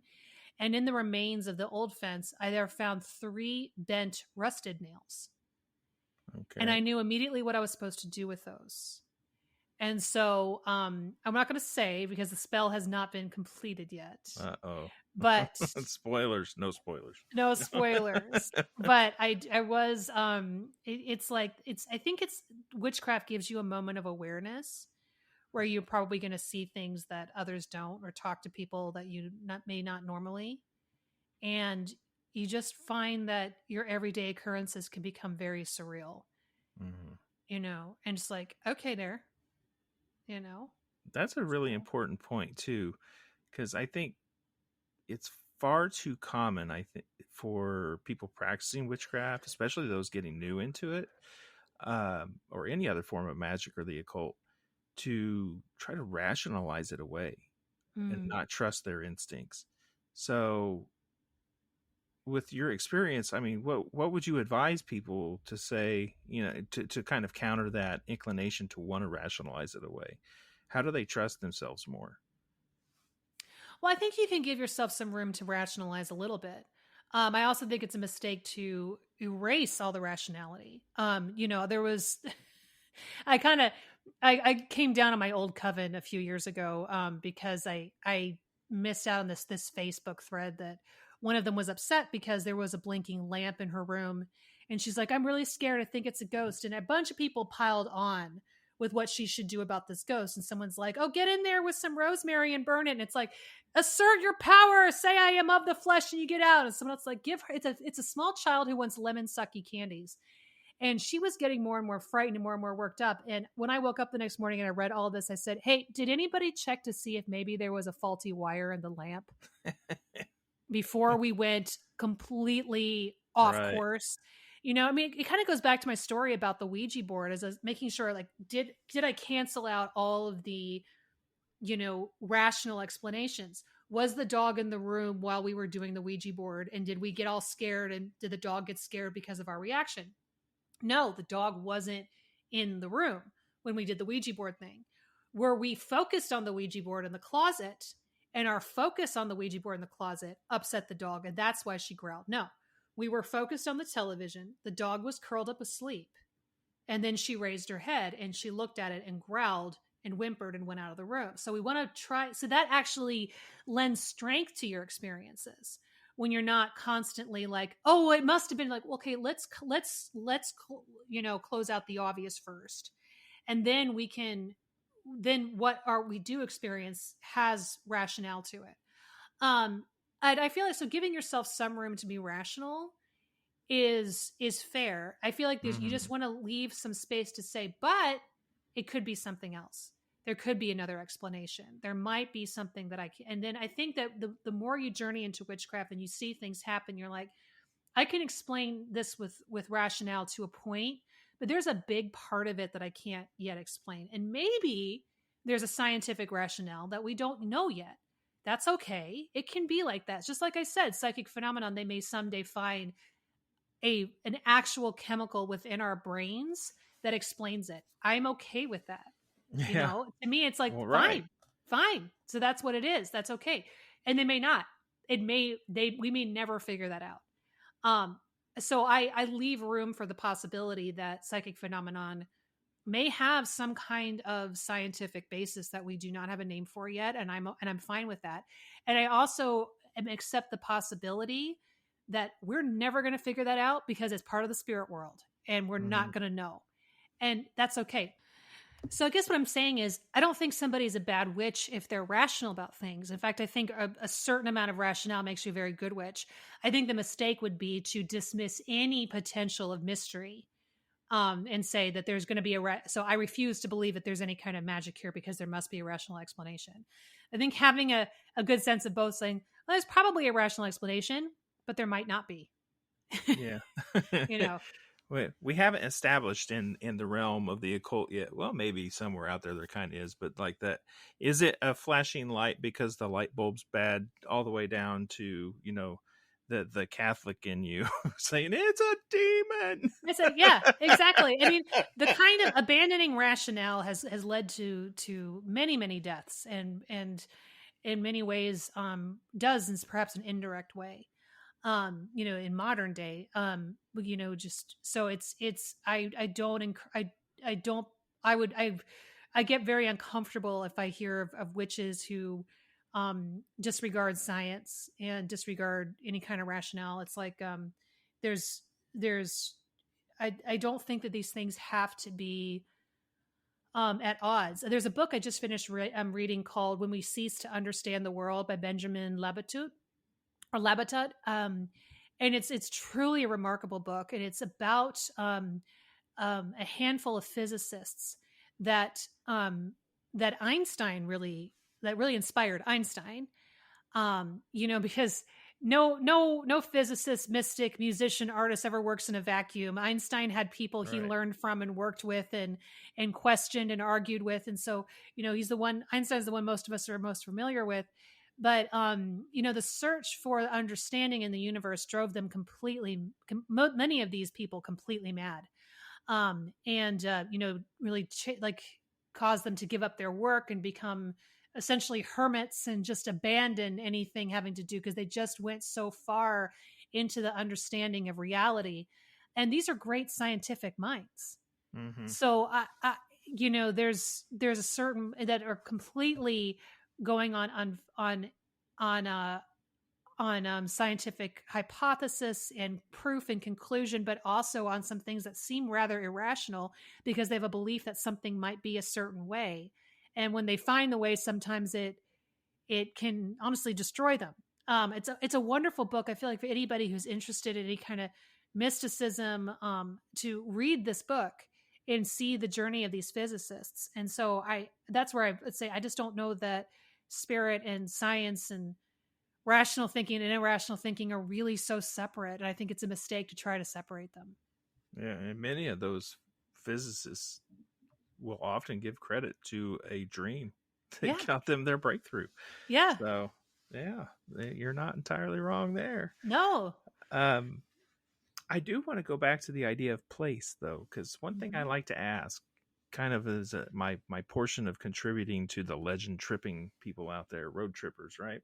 [SPEAKER 3] And in the remains of the old fence, I there found 3 bent rusted nails.
[SPEAKER 2] Okay.
[SPEAKER 3] And I knew immediately what I was supposed to do with those. And so I'm not going to say because the spell has not been completed yet.
[SPEAKER 2] Uh-oh.
[SPEAKER 3] But
[SPEAKER 2] spoilers, no spoilers.
[SPEAKER 3] No spoilers. But I was it's like I think it's witchcraft gives you a moment of awareness where you're probably going to see things that others don't, or talk to people that you may not normally. And you just find that your everyday occurrences can become very surreal, you know, and it's like, okay, there, you know,
[SPEAKER 2] that's a really important point too, because I think it's far too common, I think, for people practicing witchcraft, especially those getting new into it, or any other form of magic or the occult, to try to rationalize it away and not trust their instincts. So with your experience, I mean, what would you advise people to say, you know, to kind of counter that inclination to want to rationalize it away? How do they trust themselves more?
[SPEAKER 3] Well, I think you can give yourself some room to rationalize a little bit. I also think it's a mistake to erase all the rationality. You know, there was, I came down on my old coven a few years ago because I missed out on this Facebook thread that one of them was upset because there was a blinking lamp in her room. And she's like, I'm really scared. I think it's a ghost. And a bunch of people piled on with what she should do about this ghost. And someone's like, oh, get in there with some rosemary and burn it. And it's like, assert your power, say I am of the flesh, and you get out. And someone else like, give her, it's a small child who wants lemon sucky candies. And she was getting more and more frightened and more worked up. And when I woke up the next morning and I read all this, I said, hey, did anybody check to see if maybe there was a faulty wire in the lamp before we went completely off course? You know, I mean, it kind of goes back to my story about the Ouija board, as making sure, like, did I cancel out all of the, you know, rational explanations? Was the dog in the room while we were doing the Ouija board? And did we get all scared? And did the dog get scared because of our reaction? No, the dog wasn't in the room when we did the Ouija board thing. Were we focused on the Ouija board in the closet, and our focus on the Ouija board in the closet upset the dog, and that's why she growled? No. We were focused on the television. The dog was curled up asleep. And then she raised her head and she looked at it and growled and whimpered and went out of the room. So we want to try. So that actually lends strength to your experiences when you're not constantly like, oh, it must have been like, okay, let's, you know, close out the obvious first. And then then what we do experience has rationale to it. I feel like, so giving yourself some room to be rational is fair. I feel like you just want to leave some space to say, but it could be something else. There could be another explanation. There might be something that and then I think that the more you journey into witchcraft and you see things happen, you're like, I can explain this with rationale to a point, but there's a big part of it that I can't yet explain. And maybe there's a scientific rationale that we don't know yet. That's okay. It can be like that. Just like I said, psychic phenomenon, they may someday find an actual chemical within our brains that explains it. I'm okay with that. You know, to me, it's like, well, fine. So that's what it is. That's okay. And they may not. We may never figure that out. So I leave room for the possibility that psychic phenomenon may have some kind of scientific basis that we do not have a name for yet, and I'm fine with that. And I also accept the possibility that we're never going to figure that out because it's part of the spirit world, and we're not going to know, and that's okay. So I guess what I'm saying is, I don't think somebody's a bad witch if they're rational about things. In fact, I think a certain amount of rationale makes you a very good witch. I think the mistake would be to dismiss any potential of mystery. And say that there's going to be so I refuse to believe that there's any kind of magic here because there must be a rational explanation. I think having a good sense of both, saying, well, there's probably a rational explanation, but there might not be.
[SPEAKER 2] Yeah.
[SPEAKER 3] You know,
[SPEAKER 2] we haven't established in the realm of the occult yet. Well, maybe somewhere out there kind of is, but like that, is it a flashing light because the light bulb's bad all the way down to, you know, the Catholic in you saying it's a demon.
[SPEAKER 3] Yeah, exactly. I mean, the kind of abandoning rationale has led to many deaths, and in many ways, dozens, perhaps an indirect way, in modern day, just so I get very uncomfortable if I hear of witches who disregard science and disregard any kind of rationale. It's like there's I don't think that these things have to be at odds. There's a book I just finished reading called "When We Cease to Understand the World" by Benjamin Labatut. And it's truly a remarkable book, and it's about a handful of physicists that Einstein really inspired Einstein. Because no physicist, mystic, musician, artist ever works in a vacuum. Einstein had people he learned from and worked with and questioned and argued with. And so, Einstein's the one most of us are most familiar with. But, the search for understanding in the universe drove them many of these people completely mad. Really caused them to give up their work and become essentially hermits and just abandon anything having to do, because they just went so far into the understanding of reality. And these are great scientific minds. Mm-hmm. So there's a certain that are completely going on scientific hypothesis and proof and conclusion, but also on some things that seem rather irrational because they have a belief that something might be a certain way. And when they find the way, sometimes it can honestly destroy them. It's a wonderful book. I feel like for anybody who's interested in any kind of mysticism, to read this book and see the journey of these physicists. And so that's where I would say, I just don't know that spirit and science and rational thinking and irrational thinking are really so separate. And I think it's a mistake to try to separate them.
[SPEAKER 2] Yeah. And many of those physicists will often give credit to a dream that got them their breakthrough.
[SPEAKER 3] Yeah.
[SPEAKER 2] So you're not entirely wrong there.
[SPEAKER 3] No.
[SPEAKER 2] I do want to go back to the idea of place, though, because one thing I like to ask, kind of as my portion of contributing to the legend tripping people out there, road trippers, right?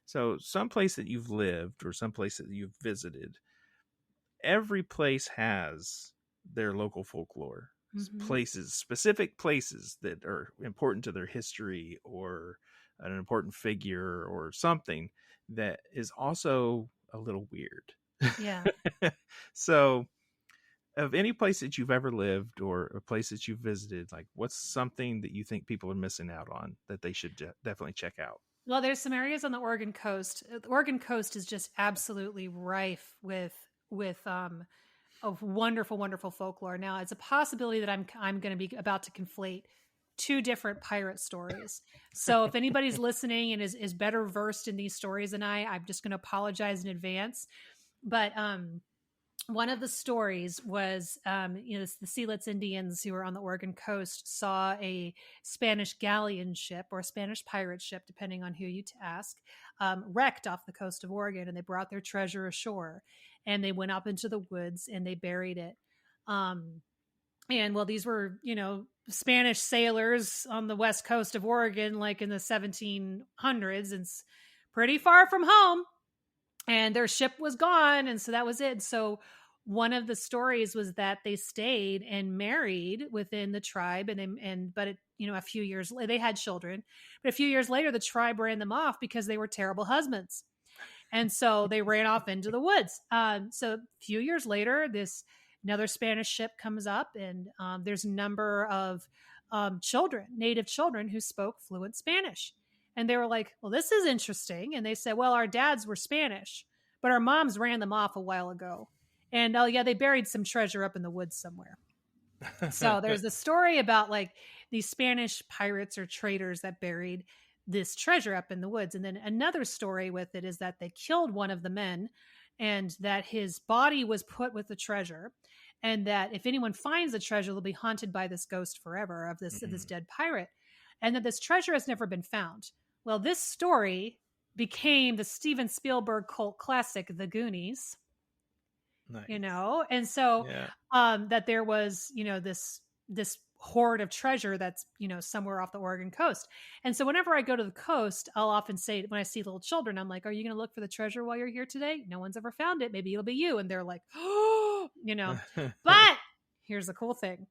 [SPEAKER 2] So some place that you've lived or some place that you've visited, every place has their local folklore. Places, specific places that are important to their history or an important figure or something that is also a little weird.
[SPEAKER 3] Yeah.
[SPEAKER 2] So of any place that you've ever lived or a place that you've visited, like what's something that you think people are missing out on that they should definitely check out?
[SPEAKER 3] Well, there's some areas on the Oregon coast. The Oregon coast is just absolutely rife with of wonderful, wonderful folklore. Now, it's a possibility that I'm going to be about to conflate two different pirate stories. So if anybody's listening and is better versed in these stories than I'm just going to apologize in advance. But one of the stories was, the Seelitz Indians who were on the Oregon coast saw a Spanish galleon ship or a Spanish pirate ship, depending on who you ask, wrecked off the coast of Oregon, and they brought their treasure ashore. And they went up into the woods and they buried it. These were, Spanish sailors on the west coast of Oregon, like in the 1700s, and it's pretty far from home. And their ship was gone. And so that was it. So one of the stories was that they stayed and married within the tribe. A few years later, they had children. But a few years later, the tribe ran them off because they were terrible husbands. And so they ran off into the woods. So a few years later, another Spanish ship comes up, and there's a number of native children who spoke fluent Spanish. And they were like, well, this is interesting. And they said, well, our dads were Spanish, but our moms ran them off a while ago. And they buried some treasure up in the woods somewhere. So there's a story about like these Spanish pirates or traders that buried this treasure up in the woods. And then another story with it is that they killed one of the men and that his body was put with the treasure. And that if anyone finds the treasure, they'll be haunted by this ghost forever of this dead pirate. And that this treasure has never been found. Well, this story became the Steven Spielberg cult classic, The Goonies.
[SPEAKER 2] Nice.
[SPEAKER 3] And so that there was, this hoard of treasure that's, somewhere off the Oregon coast. And so whenever I go to the coast, I'll often say, when I see little children, I'm like, are you going to look for the treasure while you're here today? No one's ever found it. Maybe it'll be you. And they're like, oh, but here's the cool thing.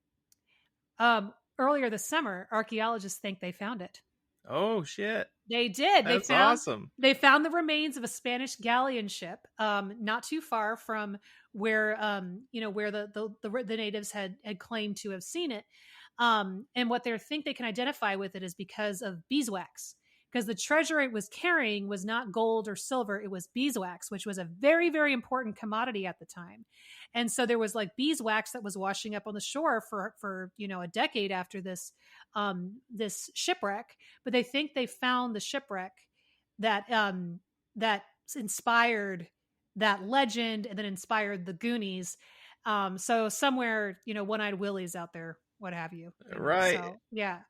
[SPEAKER 3] Earlier this summer, archaeologists think they found it.
[SPEAKER 2] Oh shit.
[SPEAKER 3] They did.
[SPEAKER 2] That's awesome.
[SPEAKER 3] They found the remains of a Spanish galleon ship, not too far from where, where the natives had claimed to have seen it. And what they think they can identify with it is because of beeswax, because the treasure it was carrying was not gold or silver. It was beeswax, which was a very, very important commodity at the time. And so there was like beeswax that was washing up on the shore for a decade after this shipwreck. But they think they found the shipwreck that inspired that legend and then inspired the Goonies. So somewhere, One-Eyed Willie's out there, what have you.
[SPEAKER 2] Right.
[SPEAKER 3] So, yeah.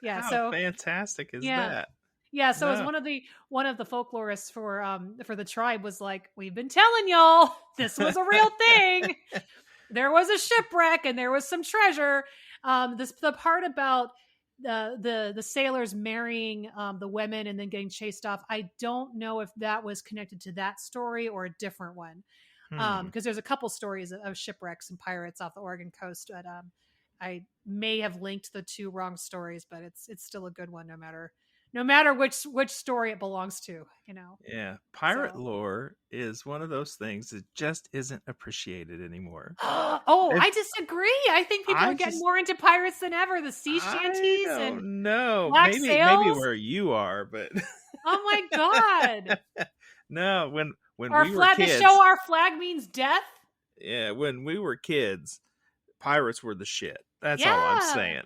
[SPEAKER 2] How
[SPEAKER 3] so
[SPEAKER 2] fantastic is that?
[SPEAKER 3] Yeah, so as one of the folklorists for the tribe was like, we've been telling y'all this was a real thing. There was a shipwreck and there was some treasure. The part about the sailors marrying the women and then getting chased off, I don't know if that was connected to that story or a different one. Because there's a couple stories of shipwrecks and pirates off the Oregon coast, but I may have linked the two wrong stories, but it's still a good one no matter which story it belongs to,
[SPEAKER 2] Yeah. Pirate lore is one of those things that just isn't appreciated anymore.
[SPEAKER 3] I disagree. I think people are getting more into pirates than ever. The sea shanties and black sails.
[SPEAKER 2] Maybe where you are, but
[SPEAKER 3] oh my God.
[SPEAKER 2] No, when
[SPEAKER 3] our
[SPEAKER 2] we were
[SPEAKER 3] flag,
[SPEAKER 2] kids,
[SPEAKER 3] the show Our Flag Means Death.
[SPEAKER 2] Yeah, when we were kids, pirates were the shit. That's all I'm saying.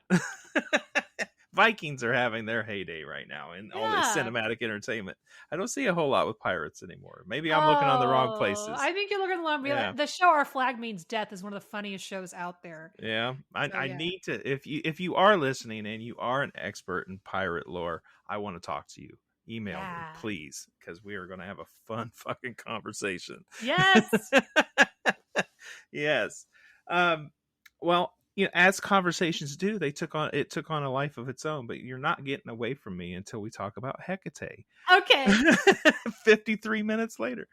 [SPEAKER 2] Vikings are having their heyday right now in all this cinematic entertainment. I don't see a whole lot with pirates anymore. Maybe I'm looking on the wrong places.
[SPEAKER 3] I think you're looking on the wrong. The show Our Flag Means Death is one of the funniest shows out there.
[SPEAKER 2] Yeah, I need to. If you are listening and you are an expert in pirate lore, I want to talk to you. Email me, please, because we are going to have a fun fucking conversation.
[SPEAKER 3] Yes.
[SPEAKER 2] Yes. Well, as conversations do, it took on a life of its own, but you're not getting away from me until we talk about Hekate.
[SPEAKER 3] Okay.
[SPEAKER 2] 53 minutes later.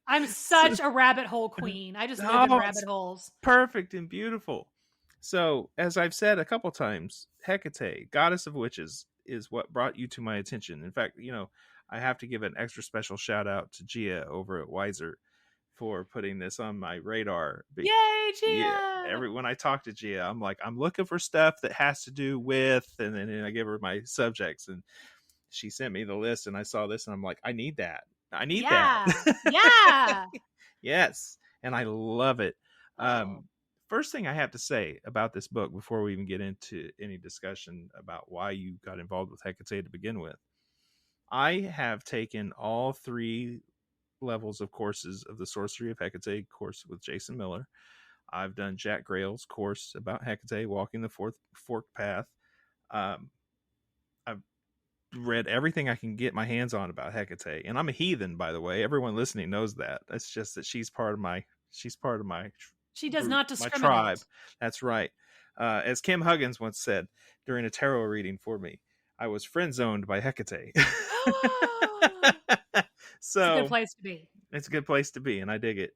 [SPEAKER 3] I'm such a rabbit hole queen. I just live in rabbit holes.
[SPEAKER 2] Perfect and beautiful. So, as I've said a couple times, Hekate, Goddess of Witches, is what brought you to my attention. In fact, I have to give an extra special shout out to Gia over at Weiser for putting this on my radar.
[SPEAKER 3] Yay, Gia!
[SPEAKER 2] Yeah, when I talk to Gia, I'm like, I'm looking for stuff that has to do with, and then I give her my subjects, and she sent me the list, and I saw this, and I'm like, I need that. That.
[SPEAKER 3] Yeah.
[SPEAKER 2] Yes, and I love it. First thing I have to say about this book before we even get into any discussion about why you got involved with Hekate to begin with, I have taken all 3 levels of courses of the Sorcery of Hekate course with Jason Miller. I've done Jack Grayle's course about Hekate, Walking the Forked Path. I've read everything I can get my hands on about Hekate, and I'm a heathen, by the way. Everyone listening knows that. It's just that she's part of my
[SPEAKER 3] She does not discriminate.
[SPEAKER 2] My tribe. That's right. As Kim Huggins once said during a tarot reading for me, I was friend zoned by Hekate. So
[SPEAKER 3] it's a good place to be.
[SPEAKER 2] It's a good place to be, and I dig it.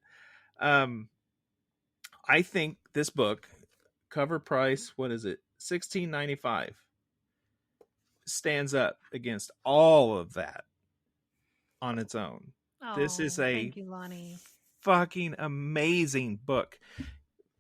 [SPEAKER 2] I think this book, cover price, what is it? $16.95, stands up against all of that on its own. This is a fucking amazing book.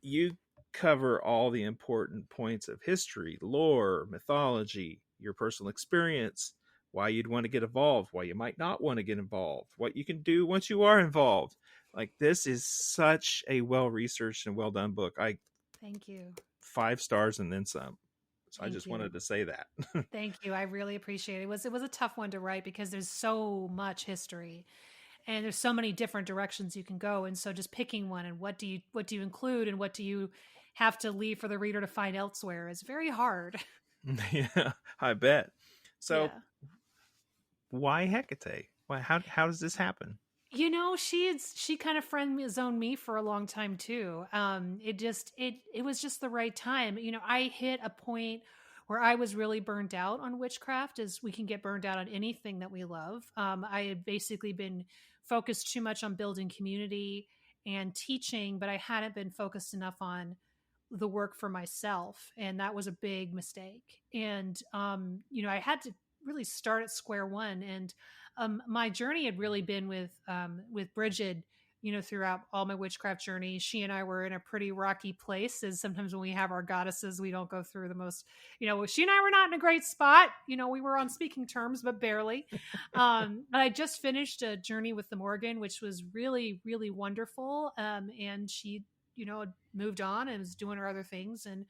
[SPEAKER 2] You cover all the important points of history, lore, mythology, your personal experience, why you'd want to get involved, why you might not want to get involved, what you can do once you are involved. Like, this is such a well-researched and well-done book.
[SPEAKER 3] Thank you. 5
[SPEAKER 2] stars and then some. So I just wanted to say that.
[SPEAKER 3] Thank you. I really appreciate it. It was a tough one to write because there's so much history and there's so many different directions you can go. And so just picking one and what do you include and what do you have to leave for the reader to find elsewhere is very hard.
[SPEAKER 2] Yeah, I bet. So why Hekate? Why? How does this happen?
[SPEAKER 3] You know, she kind of friend zoned me for a long time too. It was just the right time. You know, I hit a point where I was really burned out on witchcraft, as we can get burned out on anything that we love. I had basically been focused too much on building community and teaching, but I hadn't been focused enough on the work for myself, and that was a big mistake. And you know, I had to really start at square one. And my journey had really been with Bridget, you know, throughout all my witchcraft journey. She and I were in a pretty rocky place, as sometimes when we have our goddesses, we don't go through the most, you know, she and I were not in a great spot. You know, we were on speaking terms, but barely. But I just finished a journey with the Morgan, which was really, really wonderful. And she, you know, moved on and was doing her other things. And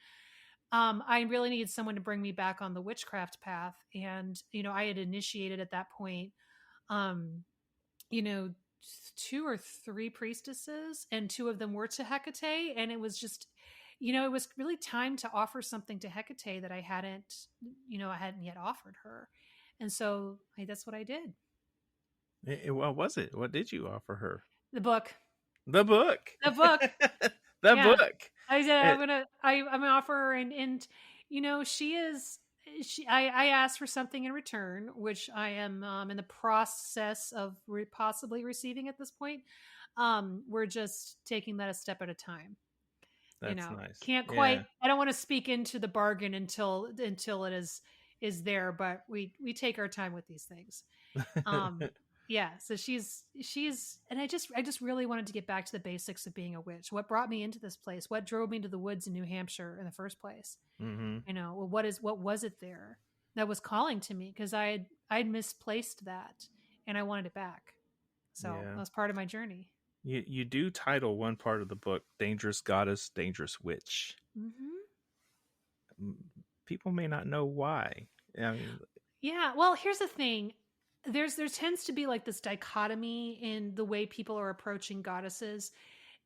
[SPEAKER 3] I really needed someone to bring me back on the witchcraft path. And, you know, I had initiated at that point, you know, 2 or 3 priestesses, and 2 of them were to Hekate. And it was just, you know, it was really time to offer something to Hekate that I hadn't yet offered her. And so that's what I did.
[SPEAKER 2] What was it? What did you offer her?
[SPEAKER 3] The book.
[SPEAKER 2] The book.
[SPEAKER 3] The book.
[SPEAKER 2] The
[SPEAKER 3] Yeah.
[SPEAKER 2] book.
[SPEAKER 3] I said I'm gonna offer her, and you know, I asked for something in return, which I am in the process of possibly receiving at this point. We're just taking that a step at a time.
[SPEAKER 2] That's
[SPEAKER 3] you know,
[SPEAKER 2] nice.
[SPEAKER 3] Can't quite. I don't want to speak into the bargain until it is there, but we take our time with these things. Yeah, so she's and I just really wanted to get back to the basics of being a witch. What brought me into this place? What drove me to the woods in New Hampshire in the first place?
[SPEAKER 2] Mm-hmm.
[SPEAKER 3] You know, well, what was it there that was calling to me? Because I'd misplaced that, and I wanted it back. So that was part of my journey.
[SPEAKER 2] You do title one part of the book "Dangerous Goddess, Dangerous Witch."
[SPEAKER 3] Mm-hmm.
[SPEAKER 2] People may not know why. I mean,
[SPEAKER 3] yeah. Well, here's the thing. There tends to be like this dichotomy in the way people are approaching goddesses,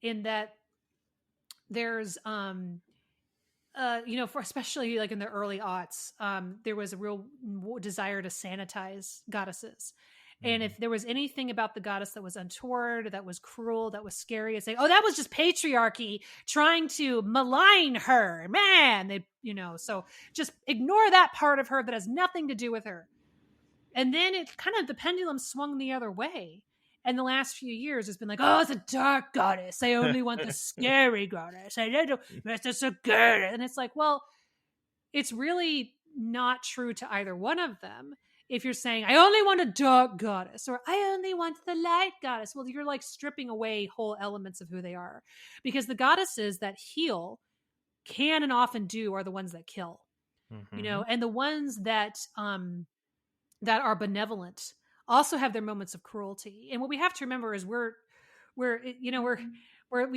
[SPEAKER 3] in that there's you know, for especially like in the early aughts, there was a real desire to sanitize goddesses. And if there was anything about the goddess that was untoward, that was cruel, that was scary, it's like, oh, that was just patriarchy trying to malign her. Man, they, you know, so just ignore that part of her that has nothing to do with her. And then it kind of, the pendulum swung the other way. And the last few years has been like, oh, it's a dark goddess. I only want the scary goddess. I don't want the good. And it's like, well, it's really not true to either one of them. If you're saying, I only want a dark goddess, or I only want the light goddess, well, you're like stripping away whole elements of who they are. Because the goddesses that heal can and often do are the ones that kill. You know, and the ones that are benevolent also have their moments of cruelty. And what we have to remember is we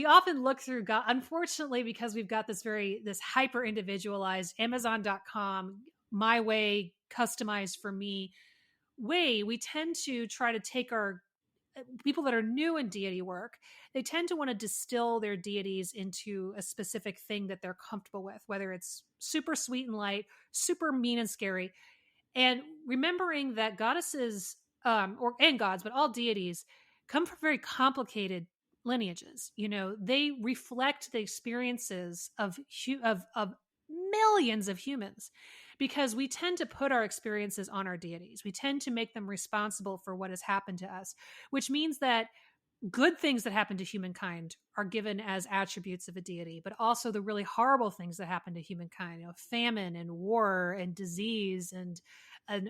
[SPEAKER 3] often look through God, unfortunately, because we've got this hyper individualized Amazon.com, my way, customized for me way. We tend to try to take our people that are new in deity work, they tend to want to distill their deities into a specific thing that they're comfortable with, whether it's super sweet and light, super mean and scary. And remembering that goddesses, and gods, but all deities come from very complicated lineages. You know, they reflect the experiences of millions of humans, because we tend to put our experiences on our deities. We tend to make them responsible for what has happened to us, which means that good things that happen to humankind are given as attributes of a deity, but also the really horrible things that happen to humankind, you know, famine and war and disease and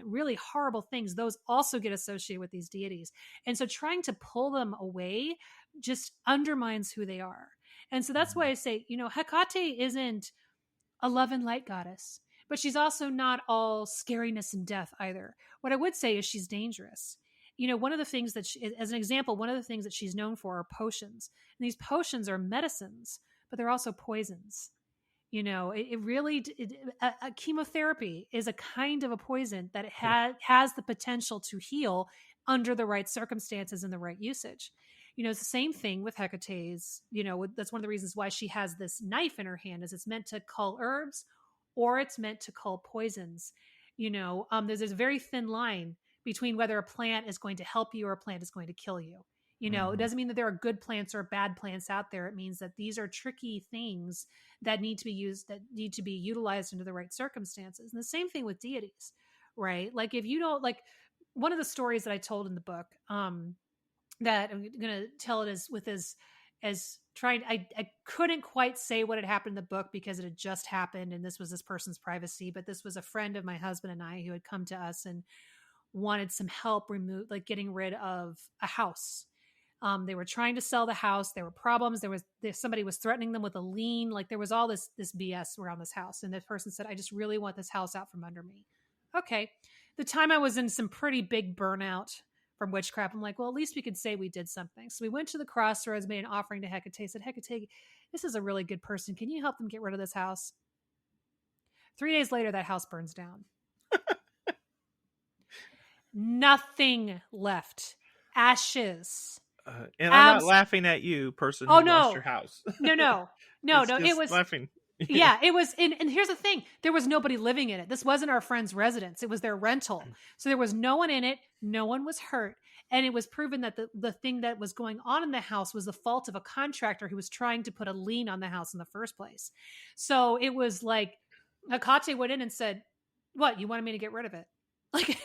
[SPEAKER 3] really horrible things, those also get associated with these deities. And so trying to pull them away just undermines who they are. And so that's why I say, you know, Hekate isn't a love and light goddess, but she's also not all scariness and death either. What I would say is she's dangerous. You know, one of the things that as an example, one of the things that she's known for are potions. And these potions are medicines, but they're also poisons. You know, a chemotherapy is a kind of a poison that has the potential to heal under the right circumstances and the right usage. You know, it's the same thing with Hecate's, you know, that's one of the reasons why she has this knife in her hand, is it's meant to cull herbs or it's meant to cull poisons. You know, there's a very thin line between whether a plant is going to help you or a plant is going to kill you. You know, it
[SPEAKER 2] Mhm.
[SPEAKER 3] doesn't mean that there are good plants or bad plants out there. It means that these are tricky things that need to be used, that need to be utilized under the right circumstances. And the same thing with deities, right? Like if you don't, like, one of the stories that I told in the book, that I'm going to tell it as trying, I couldn't quite say what had happened in the book because it had just happened and this was this person's privacy, but this was a friend of my husband and I who had come to us and wanted some help getting rid of a house. They were trying to sell the house. There were problems. Somebody was threatening them with a lien. Like there was all this BS around this house. And this person said, I just really want this house out from under me. Okay. The time I was in some pretty big burnout from witchcraft, I'm like, well, at least we could say we did something. So we went to the crossroads, made an offering to Hekate, said, Hekate, this is a really good person. Can you help them get rid of this house? 3 days later, that house burns down. Nothing left. Ashes.
[SPEAKER 2] And I'm not laughing at you, person who lost your house.
[SPEAKER 3] No. It was
[SPEAKER 2] laughing.
[SPEAKER 3] Yeah, it was. And here's the thing: there was nobody living in it. This wasn't our friend's residence; it was their rental. So there was no one in it. No one was hurt, and it was proven that the thing that was going on in the house was the fault of a contractor who was trying to put a lien on the house in the first place. So it was like Hekate went in and said, "What? You wanted me to get rid of it?" Like.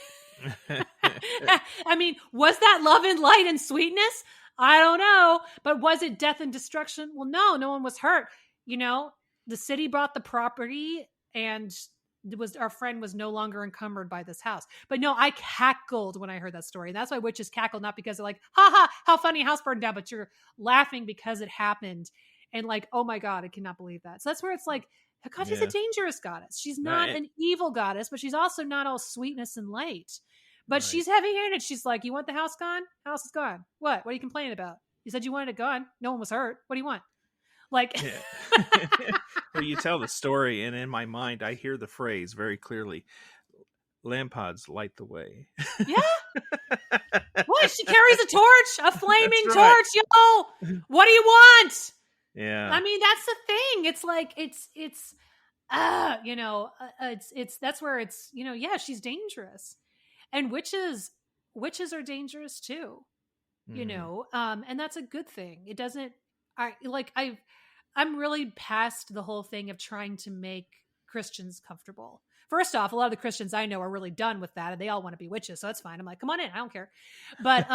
[SPEAKER 3] I mean, was that love and light and sweetness? I don't know. But was it death and destruction? Well, no one was hurt. You know, the city bought the property and our friend was no longer encumbered by this house. But no, I cackled when I heard that story. And that's why witches cackle, not because they're like, ha ha, how funny, house burned down, but you're laughing because it happened. And like, oh my God, I cannot believe that. So that's where it's like, Hekate's a dangerous goddess. She's not an evil goddess, but she's also not all sweetness and light. But she's heavy-handed. She's like, you want the house gone? House is gone. What? What are you complaining about? You said you wanted it gone. No one was hurt. What do you want? Like,
[SPEAKER 2] well, you tell the story, and in my mind, I hear the phrase very clearly. Lampods light the way.
[SPEAKER 3] Yeah. What? She carries a torch, a flaming torch. Yo, what do you want?
[SPEAKER 2] Yeah.
[SPEAKER 3] I mean, that's the thing. It's like, that's where it's, yeah, she's dangerous. And witches are dangerous too, and that's a good thing. It doesn't, I'm really past the whole thing of trying to make Christians comfortable. First off, a lot of the Christians I know are really done with that and they all want to be witches. So that's fine. I'm like, come on in. I don't care. But,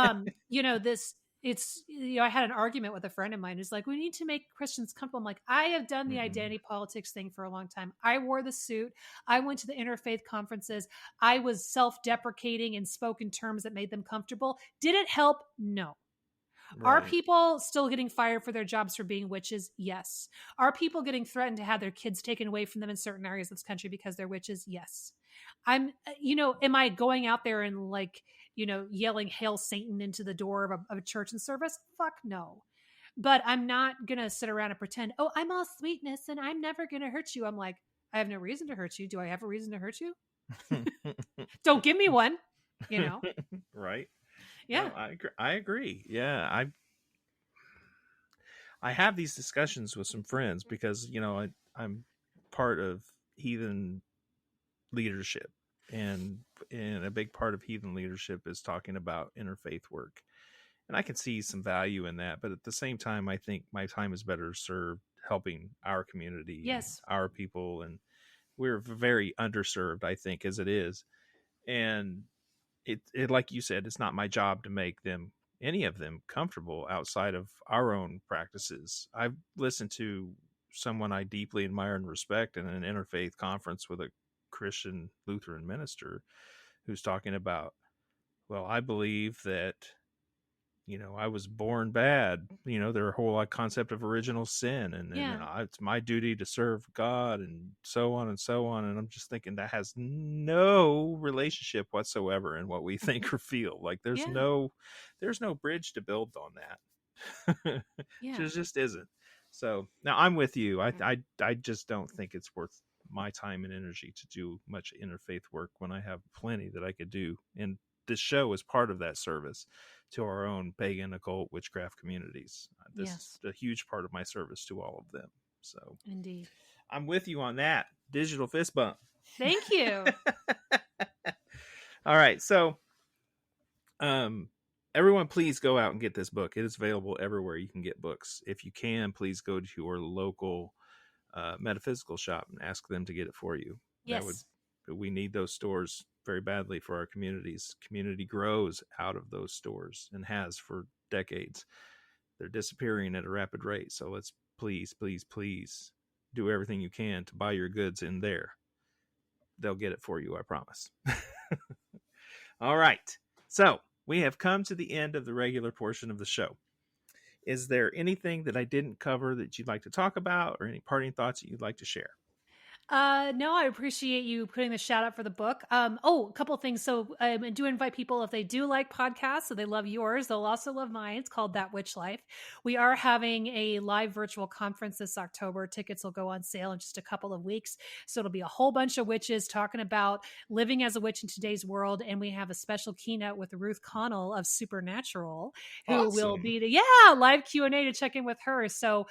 [SPEAKER 3] I had an argument with a friend of mine who's like, we need to make Christians comfortable. I'm like, I have done the identity politics thing for a long time. I wore the suit. I went to the interfaith conferences. I was self-deprecating and spoke in terms that made them comfortable. Did it help? No. Right. Are people still getting fired for their jobs for being witches? Yes. Are people getting threatened to have their kids taken away from them in certain areas of this country because they're witches? Yes. Am I going out there and yelling "Hail Satan" into the door of a church and service? Fuck no. But I'm not going to sit around and pretend, oh, I'm all sweetness and I'm never going to hurt you. I'm like, I have no reason to hurt you. Do I have a reason to hurt you? Don't give me one,
[SPEAKER 2] Right.
[SPEAKER 3] Yeah.
[SPEAKER 2] No, I agree. Yeah. I have these discussions with some friends because, I'm part of heathen leadership. And a big part of heathen leadership is talking about interfaith work. And I can see some value in that. But at the same time, I think my time is better served helping our community,
[SPEAKER 3] yes,
[SPEAKER 2] our people. And we're very underserved, I think, as it is. And it like you said, it's not my job to make any of them comfortable outside of our own practices. I've listened to someone I deeply admire and respect in an interfaith conference with a Christian Lutheran minister who's talking about, well, I believe that, I was born bad, their whole concept of original sin and it's my duty to serve God and so on and so on. And I'm just thinking that has no relationship whatsoever in what we think or feel. Like there's no bridge to build on that. There just isn't. So now I'm with you. I just don't think it's worth my time and energy to do much interfaith work when I have plenty that I could do. And this show is part of that service to our own pagan, occult, witchcraft communities. This is a huge part of my service to all of them. So
[SPEAKER 3] indeed,
[SPEAKER 2] I'm with you on that. Digital fist bump.
[SPEAKER 3] Thank you.
[SPEAKER 2] All right. So Everyone, please go out and get this book. It is available everywhere you can get books. If you can, please go to your local metaphysical shop and ask them to get it for you.
[SPEAKER 3] Yes.
[SPEAKER 2] We need those stores very badly for our communities. Community grows out of those stores and has for decades. They're disappearing at a rapid rate. So let's please, please, please do everything you can to buy your goods in there. They'll get it for you, I promise. All right. So we have come to the end of the regular portion of the show. Is there anything that I didn't cover that you'd like to talk about, or any parting thoughts that you'd like to share?
[SPEAKER 3] No, I appreciate you putting the shout out for the book. A couple of things. So I do invite people, if they do like podcasts, so they love yours, they'll also love mine. It's called That Witch Life. We are having a live virtual conference this October. Tickets will go on sale in just a couple of weeks. So it'll be a whole bunch of witches talking about living as a witch in today's world. And we have a special keynote with Ruth Connell of Supernatural, who will be the live Q&A to check in with her. So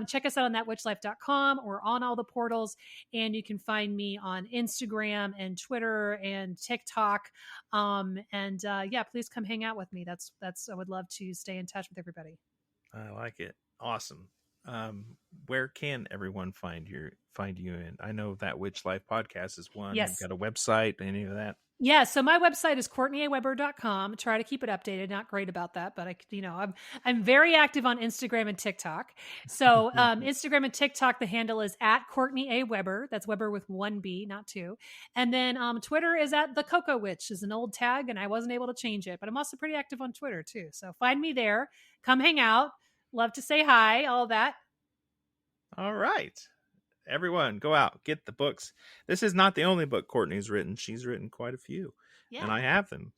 [SPEAKER 3] check us out on thatwitchlife.com or on all the portals. And you can find me on Instagram and Twitter and TikTok. Please come hang out with me. That's I would love to stay in touch with everybody.
[SPEAKER 2] I like it. Awesome. Where can everyone find you? And I know That Witch Life podcast is one.
[SPEAKER 3] Yes.
[SPEAKER 2] You've got a website, any of that?
[SPEAKER 3] Yeah, so my website is CourtneyAWeber.com. Try to keep it updated. Not great about that, but I'm very active on Instagram and TikTok. So Instagram and TikTok, the handle is at Courtney A. Weber. That's Weber with one B, not two. And then Twitter is at The Cocoa Witch, is an old tag, and I wasn't able to change it. But I'm also pretty active on Twitter too. So find me there. Come hang out. Love to say hi. All that. All
[SPEAKER 2] right. Everyone, go out, get the books. This is not the only book Courtney's written. She's written quite a few, and I have them.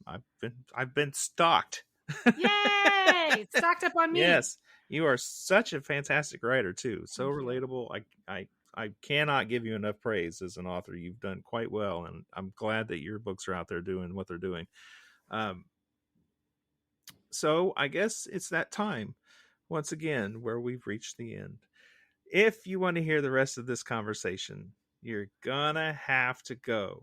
[SPEAKER 2] I've been stocked.
[SPEAKER 3] Yay! Stocked up on me.
[SPEAKER 2] Yes, you are such a fantastic writer too. So relatable. I cannot give you enough praise as an author. You've done quite well, and I'm glad that your books are out there doing what they're doing. So I guess it's that time once again where we've reached the end. If you want to hear the rest of this conversation, you're gonna have to go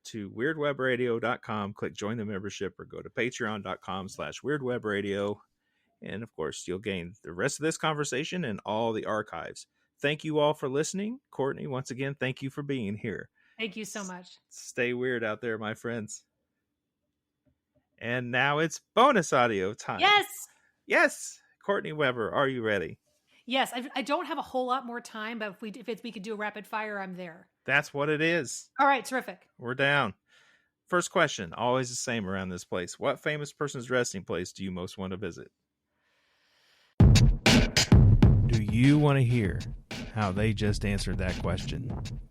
[SPEAKER 2] to weirdwebradio.com, click join the membership, or go to patreon.com/weirdwebradio. And of course, you'll gain the rest of this conversation and all the archives. Thank you all for listening. Courtney, once again, thank you for being here.
[SPEAKER 3] Thank you so much.
[SPEAKER 2] Stay weird out there, my friends. And now it's bonus audio time. Yes. Courtney Weber, are you ready?
[SPEAKER 3] Yes, I don't have a whole lot more time, but if we could do a rapid fire, I'm there.
[SPEAKER 2] That's what it is.
[SPEAKER 3] All right, terrific.
[SPEAKER 2] We're down. First question, always the same around this place. What famous person's resting place do you most want to visit? Do you want to hear how they just answered that question?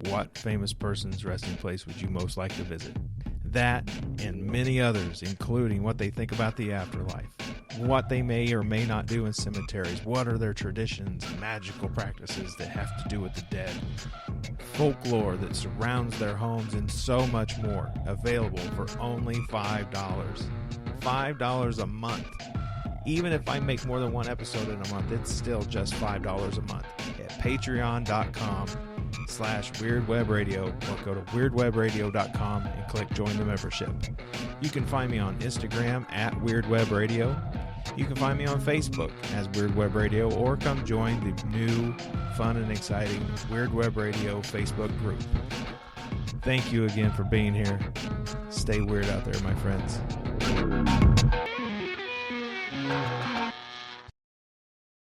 [SPEAKER 2] What famous person's resting place would you most like to visit? That and many others, including what they think about the afterlife, what they may or may not do in cemeteries, what are their traditions and magical practices that have to do with the dead, folklore that surrounds their homes, and so much more, available for only $5. $5 a month. Even if I make more than one episode in a month, it's still just $5 a month at patreon.com/weirdwebradio, or go to weirdwebradio.com and click join the membership. You can find me on Instagram at weirdwebradio. You can find me on Facebook as Weird Web Radio, or come join the new, fun, and exciting Weird Web Radio Facebook group. Thank you again for being here. Stay weird out there, my friends.